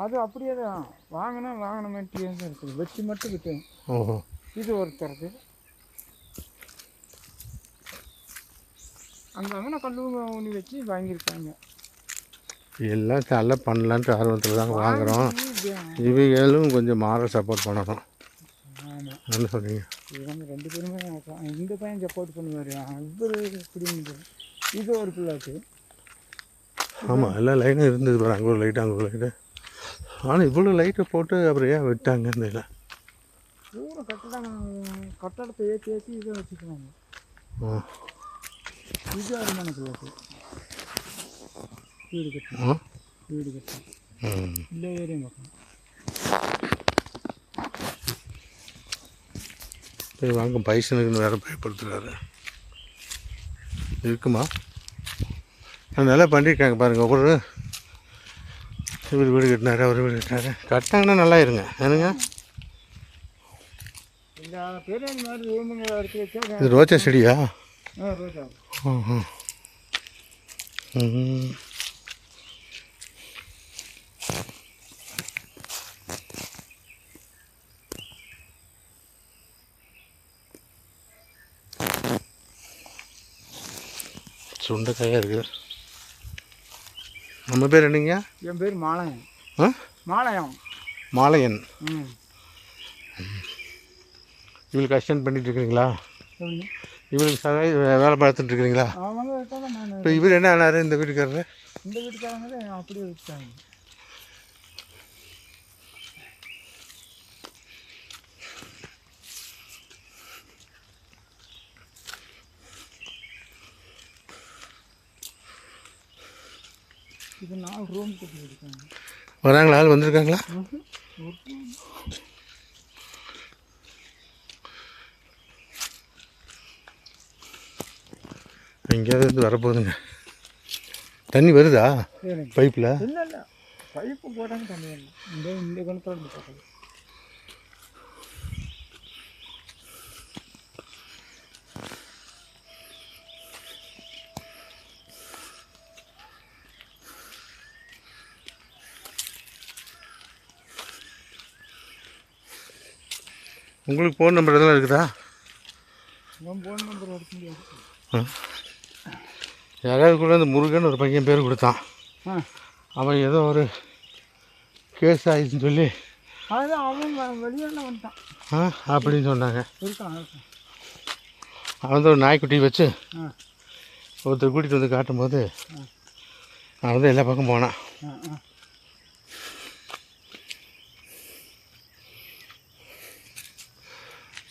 அது அப்படியே தான் வாங்கின மாதிரியே தான் இருக்குது. வெட்டி மட்டும் விட்டேன். ஓஹோ. இது ஒருத்தருக்கு அங்கே கல்லு ஊனி வச்சு வாங்கியிருக்காங்க. எல்லாம் நல்லா பண்ணலான்ட்டு ஆர்வத்தில் தாங்க வாங்குகிறோம். இவங்களும் கொஞ்சம் மாற சப்போர்ட் பண்ணணும். ஆமாம், என்ன சொல்கிறீங்க? இவங்க 2 பேருமே இந்த பையன் சப்போர்ட் பண்ணுவார். இவர் இப்படி இது ஒரு பிள்ளைக்கு. ஆமாம், எல்லாம் லைனும் இருந்தது பாரு. அங்கே ஒரு லைட்டு, அங்கே ஒரு லைட்டு. ஆனால் இவ்வளோ லைட்டை போட்டு அப்புறம் ஏன் விட்டாங்க இந்த பூரா கட்டடத்தை ஏற்றி இதை வச்சுக்கிறாங்க. ஆ, இது அருமான பிள்ளைக்கு வீடு கட்டணும். வீடு கட்டணும் இல்லை ஏரியா பார்க்கணும். போய் வாங்க, பைசனுக்குன்னு வேறு பயப்படுத்துகிறாரு. இருக்குமா? நல்லா பண்ணியிருக்காங்க பாருங்கள். ஒரு இவர் வீடு கட்டினாரு, அவர் வீடு கட்டினாரு. கட்டினாங்கன்னா நல்லா இருங்க. ஏனுங்க, இந்த பெரிய மாதிரி ரூமுங்களை எடுத்து வச்சா இது ரோஜா செடியா? ரோஜா. ம், சுண்டைக்காயாக இருக்குது. நம்ம பேர் என்னங்க? என் பேர் மாலயம். ஆ, மாலயம். மாலையன். ம். இவளுக்கு அசிஸ்டன்ட் பண்ணிட்டு இருக்கிறீங்களா? சொல்லுங்க. இவளுக்கு வேலை பார்த்துட்டு இருக்கிறீங்களா? அவங்க விட்டாங்க. நான் இப்போ இவர் என்ன ஆனார் இந்த வீட்டுக்காரர்? இந்த வீட்டுக்காரங்களே அப்படியே விட்டாங்க. இது 4 ரூம் கட்டி இருக்காங்க. வராங்களா? ஆள் வந்திருக்காங்களா? எங்கேயாவது இருந்து வரப்போகுதுங்க. தண்ணி வருதா பைப்பில்? இல்லை இல்லை, பைப்பு போட்டாங்க. தண்ணி இல்லை. இந்த கிணத்துல இருந்து போட்டாங்க. உங்களுக்கு ஃபோன் நம்பர் எதெல்லாம் இருக்குதா? நான் ஃபோன் நம்பர் எடுக்க முடியாது. யாராவது கூட அந்த முருகன் ஒரு பையன் பேர் கொடுத்தான். அவன் ஏதோ ஒரு கேஸ் ஆயிடுச்சுன்னு சொல்லி அதுதான் அவன் வெளியில் வந்துட்டான் அப்படின்னு சொன்னாங்க. இருக்கான். அவன் வந்து ஒரு நாய்க்குட்டி வச்சு ஒருத்தர் கூட்டிகிட்டு வந்து காட்டும்போது அவன் வந்து எல்லா பக்கம் போனான்.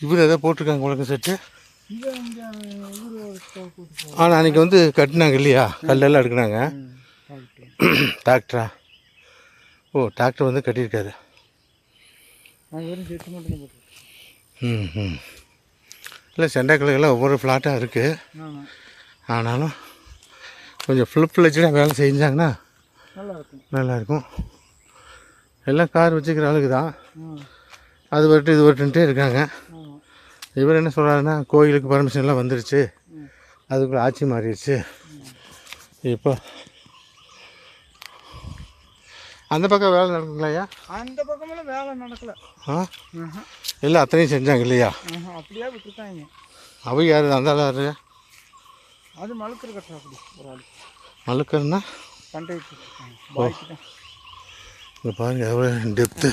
இவர் எதாவது போட்டிருக்காங்க உலக செட்டு. ஆனால் அன்றைக்கி வந்து கட்டினாங்க இல்லையா, கல்லெல்லாம் எடுக்கிறாங்க. டாக்டரா? ஓ, டாக்டர் வந்து கட்டியிருக்காரு. இல்லை, சென்டாக்கிழக்கெல்லாம் ஒவ்வொரு ஃப்ளாட்டாக இருக்குது. ஆனாலும் கொஞ்சம் ஃபுல்-ஃப்ளெட்ஜாக வேலை செஞ்சாங்கன்னா நல்லாயிருக்கும். நல்லாயிருக்கும். எல்லாம் கார் வச்சுக்கிற ஆளுக்கு தான், அது வரட்டு இது வரட்டுன்ட்டே இருக்காங்க. இவர் என்ன சொல்கிறாருன்னா, கோயிலுக்கு பர்மிஷன்லாம் வந்துடுச்சு, அதுக்குள்ளே ஆட்சி மாறிடுச்சு. இப்போ அந்த பக்கம் வேலை நடக்குங்களா ஐயா? அந்த பக்கமெல்லாம் வேலை நடக்கலை. இல்லை அத்தனையும் செஞ்சாங்க இல்லையா? அப்படியே விட்டுருக்காங்க. அவங்க யார் அந்த ஆள் யாரு? அது மழுக்கர் கட்டுறா அப்படி ஒரு ஆள். மழுக்கர்னா கண்டக்டர் பாய்க்கு தான். இங்கே பாருங்கள் எவ்வளோ டெப்த்து.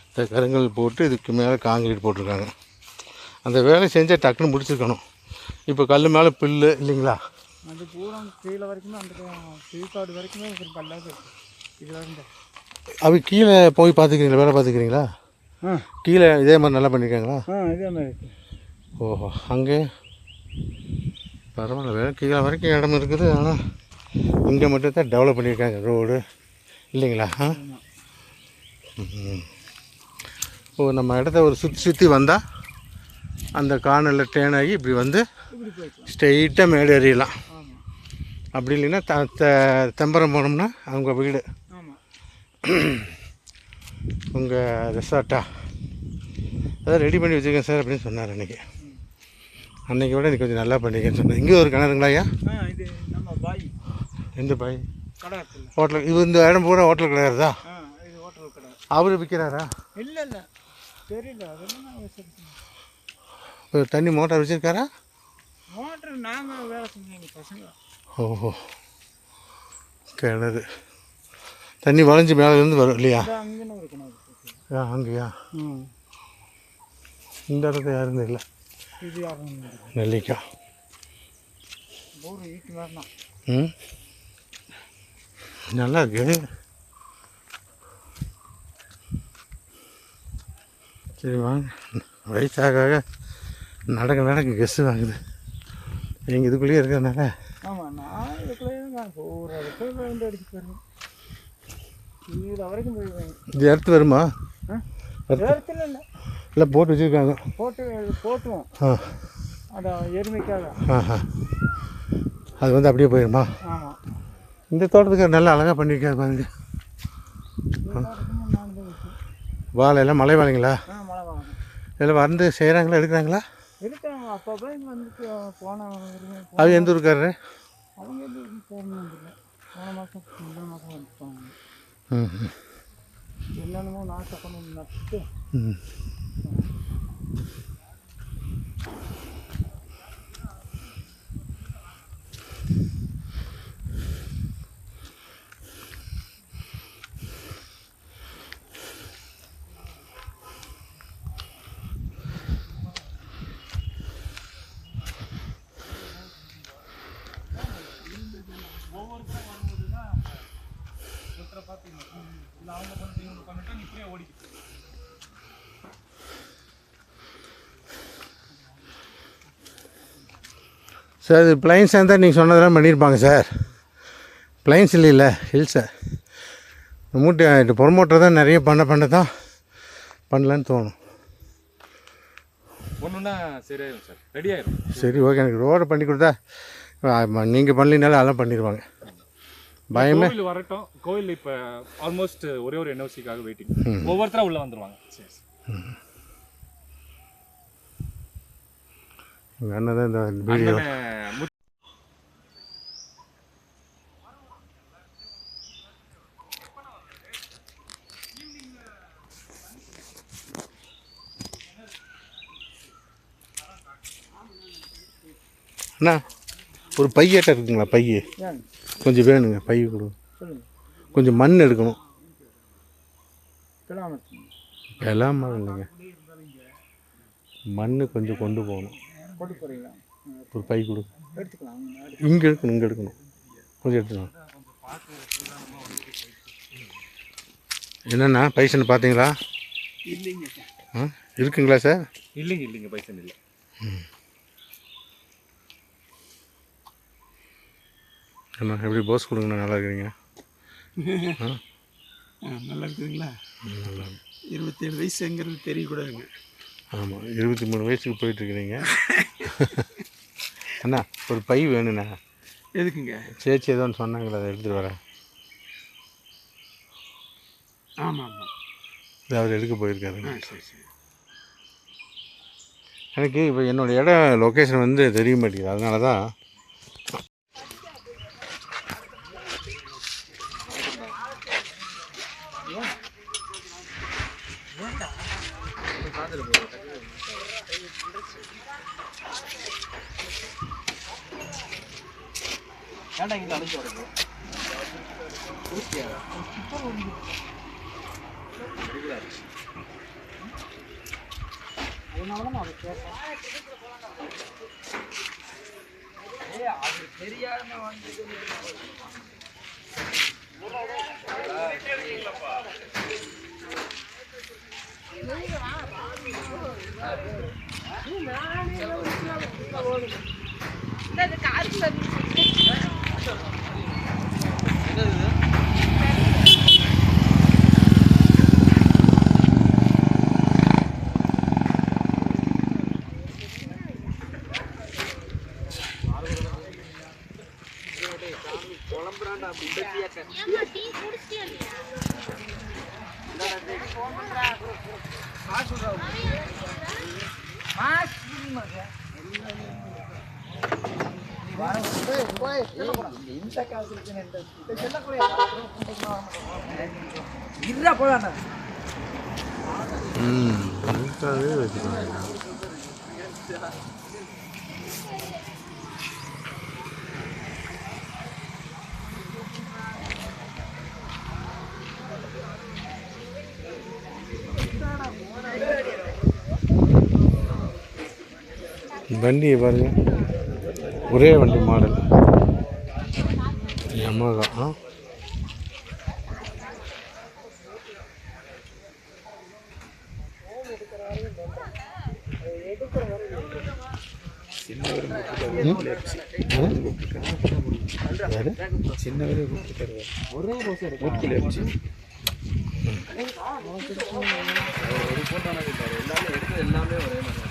இந்த கருங்கல் போட்டு இதுக்கு மேலே காங்கிரீட் போட்டிருக்காங்க. அந்த வேலை செஞ்சால் டக்குன்னு முடிச்சிருக்கணும். இப்போ கல் மேலே புல்லு இல்லைங்களா? அது பூரா கீழே வரைக்குமே அந்த கீழ்காடு வரைக்குமே ஒரு கல்லாக இருக்குது. இதில் இருந்து அவங்க கீழே போய் பார்த்துக்கிறீங்களா? வேலை பார்த்துக்கிறீங்களா? கீழே இதே மாதிரி நல்லா பண்ணியிருக்காங்களா? இதே மாதிரி இருக்குது. ஓஹோ, அங்கே பரவாயில்ல, வேலை கீழே வரைக்கும் இடம் இருக்குது. ஆனால் இங்கே மட்டும் தான் டெவலப் பண்ணியிருக்காங்க ரோடு இல்லைங்களா? ஓ, நம்ம இடத்த ஒரு சுற்றி வந்தால் அந்த கார்னரில் டேர்ன் ஆகி இப்படி வந்து ஸ்ட்ரெயிட்டாக மேடு ஏறிடலாம். அப்படி இல்லைன்னா தெம்பரம் போனோம்னா அவங்க வீடு, உங்கள் ரெசார்ட்டா அதான் ரெடி பண்ணி வச்சுருக்கேன் சார் அப்படின்னு சொன்னார் அன்றைக்கி விட இன்னைக்கு கொஞ்சம் நல்லா பண்ணிக்கன்னு சொன்னேன். இங்கே ஒரு கிணறுங்களா ஐயா? இது நம்ம பாய். எந்த பாய்? கடை ஹோட்டல். இது இந்த இடம் பூரா ஹோட்டல் கிடையாதுதா? இது ஹோட்டல் கடை. அவர் விற்கிறாரா? இல்லை இல்லை தெரியல. அதெல்லாம் தண்ணி மோட்டார் வச்சுருக்காரா? மோட்டர் நாங்கள் வேலை செஞ்சோங்க பசங்க. ஓஹோ, கிணறு தண்ணி வளைஞ்சி மேலேருந்து வரும் இல்லையா? அங்கேன்னு ஒரு கிணறு. அங்கேயா? இந்த இடத்துல யாரும் இல்லை. இது யாரும் நெல்லிக்காய் ஒரு ஈட்டு வேணாம். நல்லா இருக்கு. சரி வாங்க, வயசாக நடக்க கெஸ்ஸு வாங்குது. எங்கள் இதுக்குள்ளேயே இருக்கிறதுனால. ஆமாம், நான் இதுக்குள்ளேயே தான் ஒரு இடத்துல வந்து அடிச்சு போயிருவேன். இது வரைக்கும் போயிடுவேன். இது எடுத்து வருமா? இடத்துல இல்லை இல்லை போட்டு வச்சுருக்காங்க. போட்டுவோம். அதை எருமைக்காக. அது வந்து அப்படியே போயிடுமா? ஆமாம். இந்த தோட்டத்துக்கு நல்லா அழகாக பண்ணியிருக்காரு பாருங்க. வாழையெல்லாம் மலை வாழைங்களா? மழை வாங்க எல்லாம் வந்து செய்கிறாங்களா, எடுக்கிறாங்களா? இருக்காங்க. அப்போ போய் வந்துட்டு போனாங்க. அது எந்த ஊருக்காரரு? அவங்க எதுவும் போகணும் இல்லை. போன மாதம் இந்த மாதம் வந்துட்டாங்க. என்னென்னமோ நாட்டப்பணம் நட்டு. சார் இது பிளைன்ஸ் இருந்தால் நீங்கள் சொன்னதெல்லாம் பண்ணியிருப்பாங்க சார். பிளைன்ஸ் இல்லைல்ல, ஹில்ஸை மூட்டை ப்ரொமோட்டர் தான் நிறைய பண்ண தான் பண்ணலான்னு தோணும். ஒன்றுன்னா சரியாயிடும் சார், ரெடி ஆயிடும். சரி ஓகே, எனக்கு ரோடை பண்ணி கொடுத்தா நீங்கள் பண்ணலினாலும் அதெல்லாம் பண்ணிடுவாங்க. பயமே வரட்டும். கோயில் இப்போ ஆல்மோஸ்ட் ஒரே ஒரு என்ஓசிக்காக வெயிட்டிங். ஒவ்வொருத்தரும் உள்ளே வந்துடுவாங்க. சரி எங்கள் அண்ணன் தான் இந்த வீடியோ. அண்ணா ஒரு பையட்ட இருக்குங்களா? பைய கொஞ்சம் வேணுங்க, பைய கொடுங்க. கொஞ்சம் மண் எடுக்கணும். எல்லாம் இல்லைங்க, மண் கொஞ்சம் கொண்டு போகணும். ஒரு பை கொடு. இங்கே எடுக்கணும், இங்கே எடுக்கணும். கொஞ்சம் எடுத்துக்கலாம். என்னண்ணா பைசன் பார்த்தீங்களா? இருக்குங்களா சார்? இல்லைங்க பைசன் இல்லை. அண்ணா எப்படி போஸ் கொடுங்கண்ணா, நல்லா இருக்கிறீங்க? நல்லா இருக்குதுங்களா? நல்லா 27 வயசுங்கிறது தெரியக்கூடாதுங்க. ஆமாம், 23 வயசுக்கு போயிட்டுருக்கிறீங்க. அண்ணா ஒரு பை வேணுண்ணா. எதுக்குங்க? சேச்சி ஏதோ ஒன்று சொன்னாங்களே, அதை எடுத்துகிட்டு வரேன். ஆமாம் ஆமாம், இது அவர் எடுக்க போயிருக்காருங்க. சரி சரி. எனக்கு இப்போ என்னோடய இடம் லொக்கேஷன் வந்து தெரிய மாட்டேங்குது, அதனால தான். அதுக்காகவே வச்சுக்கோங்க. வண்டியை பாருங்க, ஒரே வண்டி மாடல் யமகா. சின்னவரே ஒரே போச்சு. எல்லாமே ஒரே மாதிரி.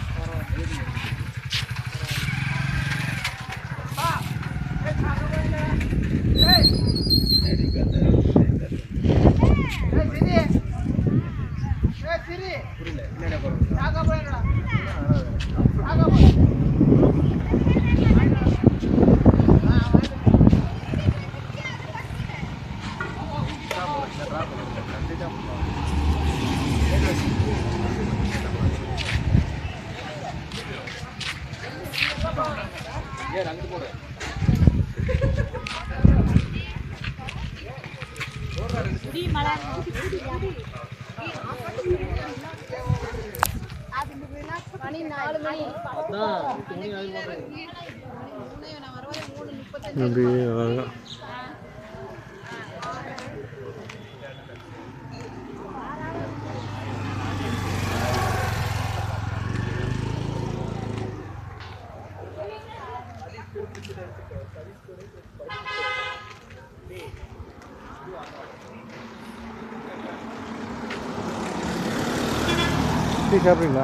டீ சாப்பிட்றீங்களா?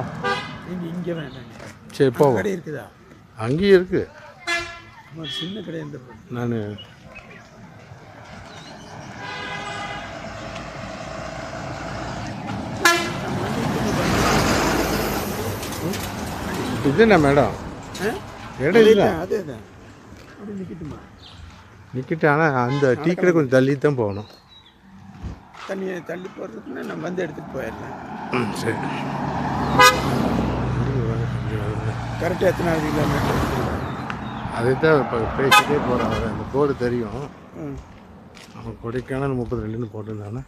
இங்கே வேண்டாங்க. சரி போவோம். கடை இருக்குதா? அங்கேயும் இருக்குது. சின்ன கடை நான் இதுண்ணா மேடம், இடம் இதுதான். அதே தான். அப்படி நிற்கட்டுமா? நிற்கிட்டு, ஆனால் அந்த டீ கடை கொஞ்சம் தள்ளி தான் போகணும். தண்ணியை தள்ளி போடுறதுக்குன்னா நம்ம வந்து எடுத்துகிட்டு போயிடலாம். சரி. கரெக்டாக எத்தனாவது கிலோமீட்டர்? அதை தான் இப்போ பேசிட்டே போகிறாங்க. அந்த போர்டு தெரியும். அவன் கொடைக்கானல் 32ன்னு போட்டிருந்தானே.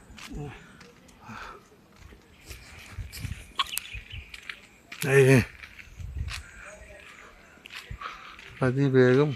அதிவேகம்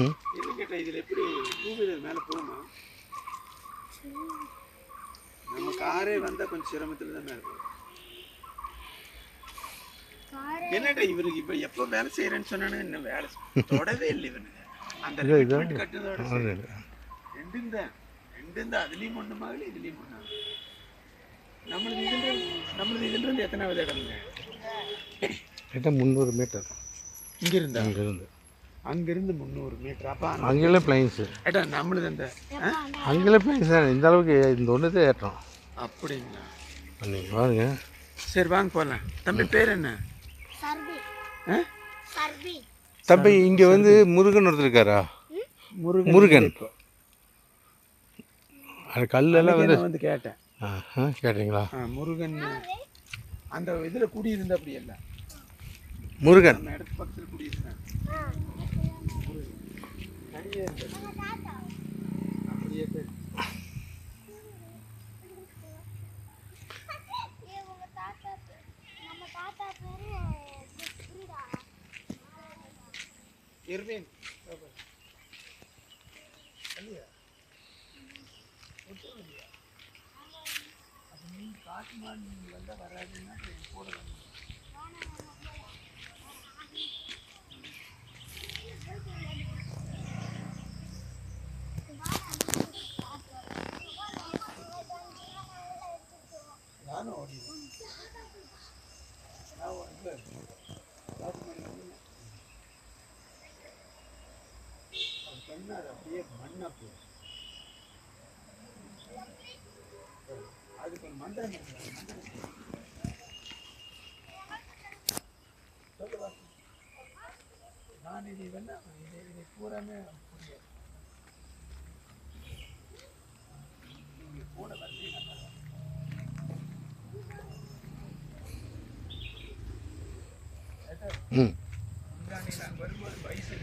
ம் என்ன கேட்டால் இதில் எப்படி 2 வீலர் மேலே போகுமா? நம்ம காரே வந்தால் கொஞ்சம் சிரமத்தில் தானே இருக்கும். என்னடா இவருக்கு இப்போ எப்போ வேலை செய்கிறேன்னு சொன்னானுங்க, இன்னும் வேலை தொடவே இல்லை இவனுங்க. அந்த ரெடிமேட் கட்டுறதோட ரெண்டும் தான் அதுலேயும் ஒன்று மாதிரி இதுலேயும் ஒன்று. நம்மளது இதுலேருந்து எத்தனாவது இடம்ங்க? கிட்ட 300 மீட்டர் இங்கிருந்து அங்கிருந்து 300 மீட்டர். அப்போ அங்கெல்லாம் பிளைன்ஸு ஏட்டா நம்மளுது அந்த அங்கெல்லாம் பிளைன்ஸ் தான். இந்த அளவுக்கு இந்த ஒன்று தான் ஏற்றம். அப்படிங்களா? நீங்கள் பாருங்க. சரி வாங்க போகலாம். தம்பி பேர் என்ன? தம்பி இங்கே வந்து முருகன் ஒருத்தர் இருக்காரா? முருகன். அது கல்லெல்லாம் வந்து கேட்டேன். கேட்டீங்களா? முருகன் அந்த இதில் குடியிருந்த அப்படி இல்லை. முருகன் நம்ம இடத்து பக்கத்தில் குடியிருந்தேன். தனியே இருந்தது அப்படியே பேர். இர்வின் நானும் ஓடிடுவேன். அது அப்படியே மண்ணா போகும். அதுக்கு மண்டை நான் இது வேணா இதை பூராமே புரியாது. கூட வந்து வரும்போது வயசு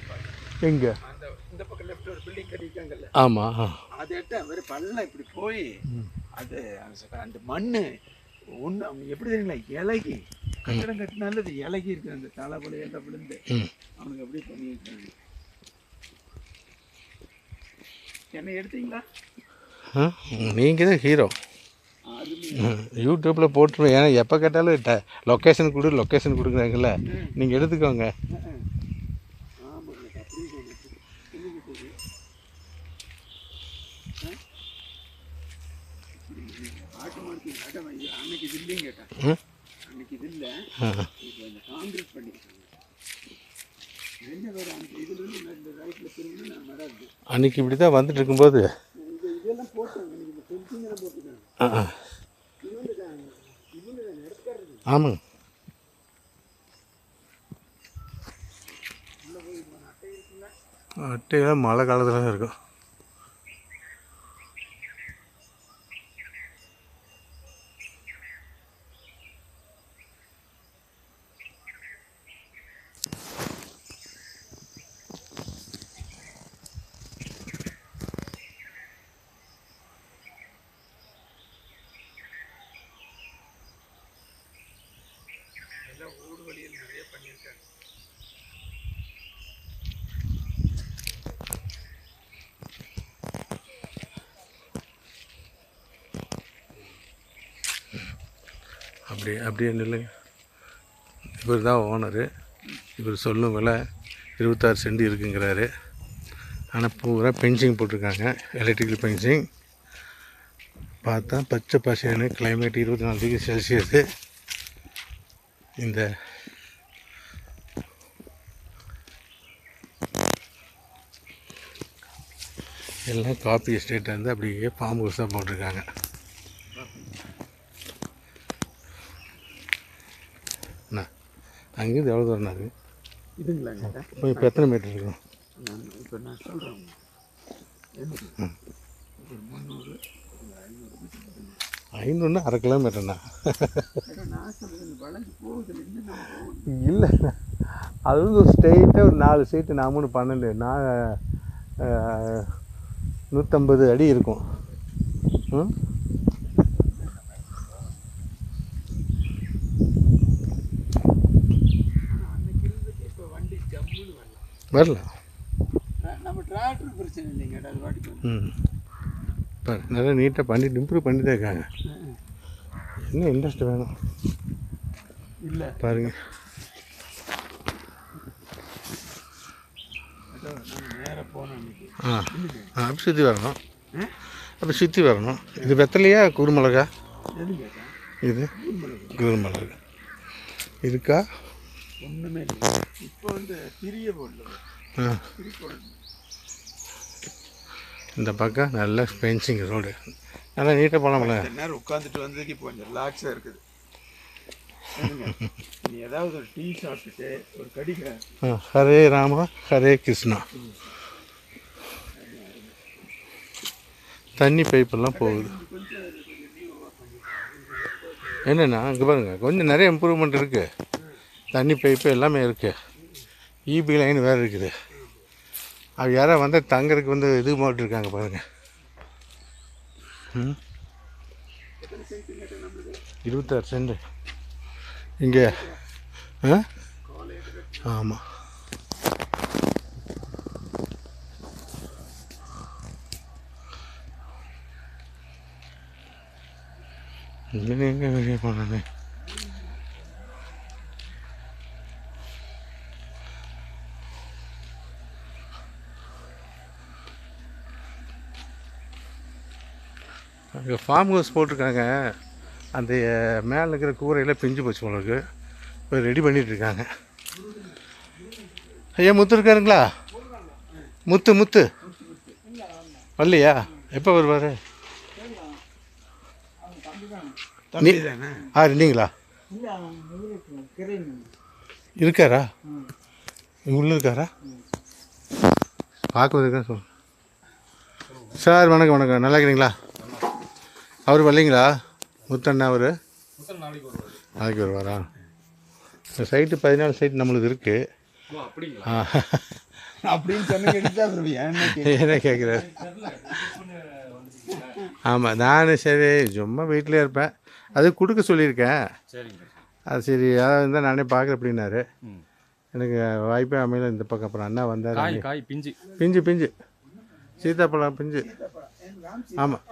எங்கே? அந்த இந்த பக்கம் லெஃப்ட் ஒரு பில்டிங் கட்டிருக்காங்கல்ல. ஆமாம். அது அவர் பள்ளம் இப்படி போய் அது அந்த மண் ஒன்று எப்படி தெரியுங்களா, இலகி கட்டடம் கட்டினாலும் அது இலகி இருக்குது. அந்த தலைப்பழ எல்லாம் விழுந்து அவனுக்கு அப்படியே பண்ணி வைக்கிறாங்க. என்ன எடுத்தீங்களா? நீங்கள் தான் ஹீரோ. யூடியூப்பில் போட்டுருவேன். ஏன்னா எப்போ கேட்டாலும் லொக்கேஷன் கொடுக்குறாங்கல்ல, நீங்கள் எடுத்துக்கோங்க. அன்னைக்கு இது இல்லைன்னு கேட்டேன். அன்னைக்கு இது இல்லை, இப்போ இந்த காங்கிரஸ் பண்ணிருக்காங்க. அன்னைக்கு இப்படி தான் வந்துட்டு இருக்கும்போது இதெல்லாம் போட்டாங்க. இந்த பென்சிங் எல்லாம் போட்டுருக்காங்க. ஆமாங்க. அட்டையெல்லாம் மழை காலத்தில் தான் இருக்கும். ஊடு வழியில் நிறைய பண்ணியிருக்காங்க. அப்படியே நில்லுங்க. இவர் தான் ஓனரு. இவர் சொல்லும் விலை 26 சென்ட் இருக்குங்கிறாரு. ஆனால் பூரா பென்சிங் போட்டிருக்காங்க, எலக்ட்ரிக்கல் பென்சிங். பார்த்தா பச்சை பசேன்னு, கிளைமேட் 24 டிகிரி செல்சியஸு. இந்த எல்லாம் காப்பி எஸ்டேட்டாக இருந்து அப்படியே ஃபார்ம் ஹவுஸாக போட்டிருக்காங்க. அண்ணா அங்கேருந்து எவ்வளோ தூரம் இருக்குது? இதுங்களாங்க இப்போ எத்தனை மீட்டர் இருக்கும்? இப்போ நான் சொல்கிறேன், 500 1/2 கிலோமீட்டர்ண்ணா. நான் சொல்கிறேன் வளைஞ்சு போகுதில்லை. இல்லை, அது வந்து ஒரு ஸ்ட்ரெயிட்டாக ஒரு 4 சீட்டு 4 3 12 150 அடி இருக்கும். வரலாம். ம் இப்போ நல்லா நீட்டாக பண்ணிட்டு இம்ப்ரூவ் பண்ணி தான் இருக்காங்க. இன்னும் இன்ட்ரெஸ்ட் வேணும் இல்லை பாருங்கள். நேராக போனோம் அன்னைக்கு. அப்படி சுற்றி வரணும். அப்போ சுற்றி வரணும். இது வெத்தலையா குருமிளகா? எது கேட்டேன் இது குருமிளகு இருக்கா? ஒன்றுமே இல்லை. இப்போ வந்து திரிய போடல. இந்த பக்கம் நல்ல ஃபென்சிங் ரோடு, நல்லா நீட்டாக போகலாம்ல. நேரம் உட்காந்துட்டு வந்ததுக்கு இப்போ கொஞ்சம் ரிலாக்ஸாக இருக்குது. நீ ஏதாவது ஒரு டீ சாப்பிட்டுட்டு ஒரு கடிக்க. ஹரே ராமா ஹரே கிருஷ்ணா. தண்ணி பைப்பெல்லாம் போகுது. என்னென்னா இங்கே பாருங்கள், கொஞ்சம் நிறைய இம்ப்ரூவ்மெண்ட் இருக்குது. தண்ணி பைப்பு எல்லாமே இருக்குது. இபி லைன் வேறு இருக்குது. அது யாராவது வந்து தங்கறதுக்கு வந்து இது போட்டிருக்காங்க பாருங்கள். 26 சென்ட் இங்கே. ஆமாம், இங்கே எங்கே வெளியே போனேன். அங்கே ஃபார்ம் ஹவுஸ் போட்டிருக்காங்க. அந்த மேலே இருக்கிற கூரையில் பிஞ்சு போச்சு உங்களுக்கு. இப்போ ரெடி பண்ணிகிட்ருக்காங்க. ஐயா முத்து இருக்காருங்களா? முத்து வரலையா? எப்போ வருவார்? நீங்களா இருக்காரா? உள்ளே இருக்காரா? பார்க்க இருக்கா சொல் சார். வணக்கம். நல்லா இருக்கிறீங்களா? அவர் வரலைங்களா? முத்தண்ணா அவர் நாளைக்கு வருவாரா? இந்த சைட்டு 14 சைட்டு நம்மளுக்கு இருக்குது. அப்படின்னு சொன்ன என்ன கேட்குறாரு? ஆமாம், நான் சரி சும்மா வீட்டிலே இருப்பேன். அது கொடுக்க சொல்லியிருக்கேன். அது சரி யாராவது இருந்தால் நானே பார்க்குறேன் அப்படின்னாரு. எனக்கு வாய்ப்பே அமையல இந்த பக்கம். அப்புறம் அண்ணா வந்தார். பிஞ்சு சீத்தாப்பழம் பிஞ்சு. ஆமாம்,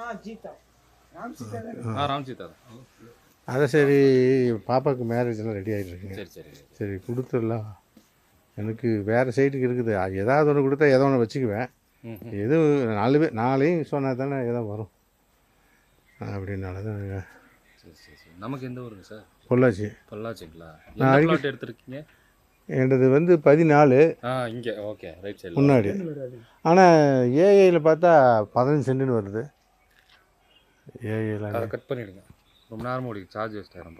அதை சரி பாப்பாவுக்கு மேரேஜ் எல்லாம் ரெடி ஆகிட்டு இருக்குங்க. சரி கொடுத்துடலாம். எனக்கு வேறு சைட்டுக்கு இருக்குது. ஏதாவது ஒன்று கொடுத்தா ஏதோ ஒன்று வச்சுக்குவேன். எது 4 பேர் 4ஐயும் சொன்னால் தானே ஏதோ வரும். அப்படின்னால தான். நமக்கு எந்த ஊருங்க சார்? பொள்ளாச்சிங்களா? நான் எடுத்துருக்கீங்க. என்னது வந்து 14 இங்கே. ஓகே, ரைட் சைடு முன்னாடி. ஆனால் ஏஐயில் பார்த்தா 15 சென்ட்டுன்னு வருது. ஏஐயில் அதை கட் பண்ணிவிடுங்க. ரொம்ப நேரம் சார்ஜ் வேஸ்ட் ஆகிடும்.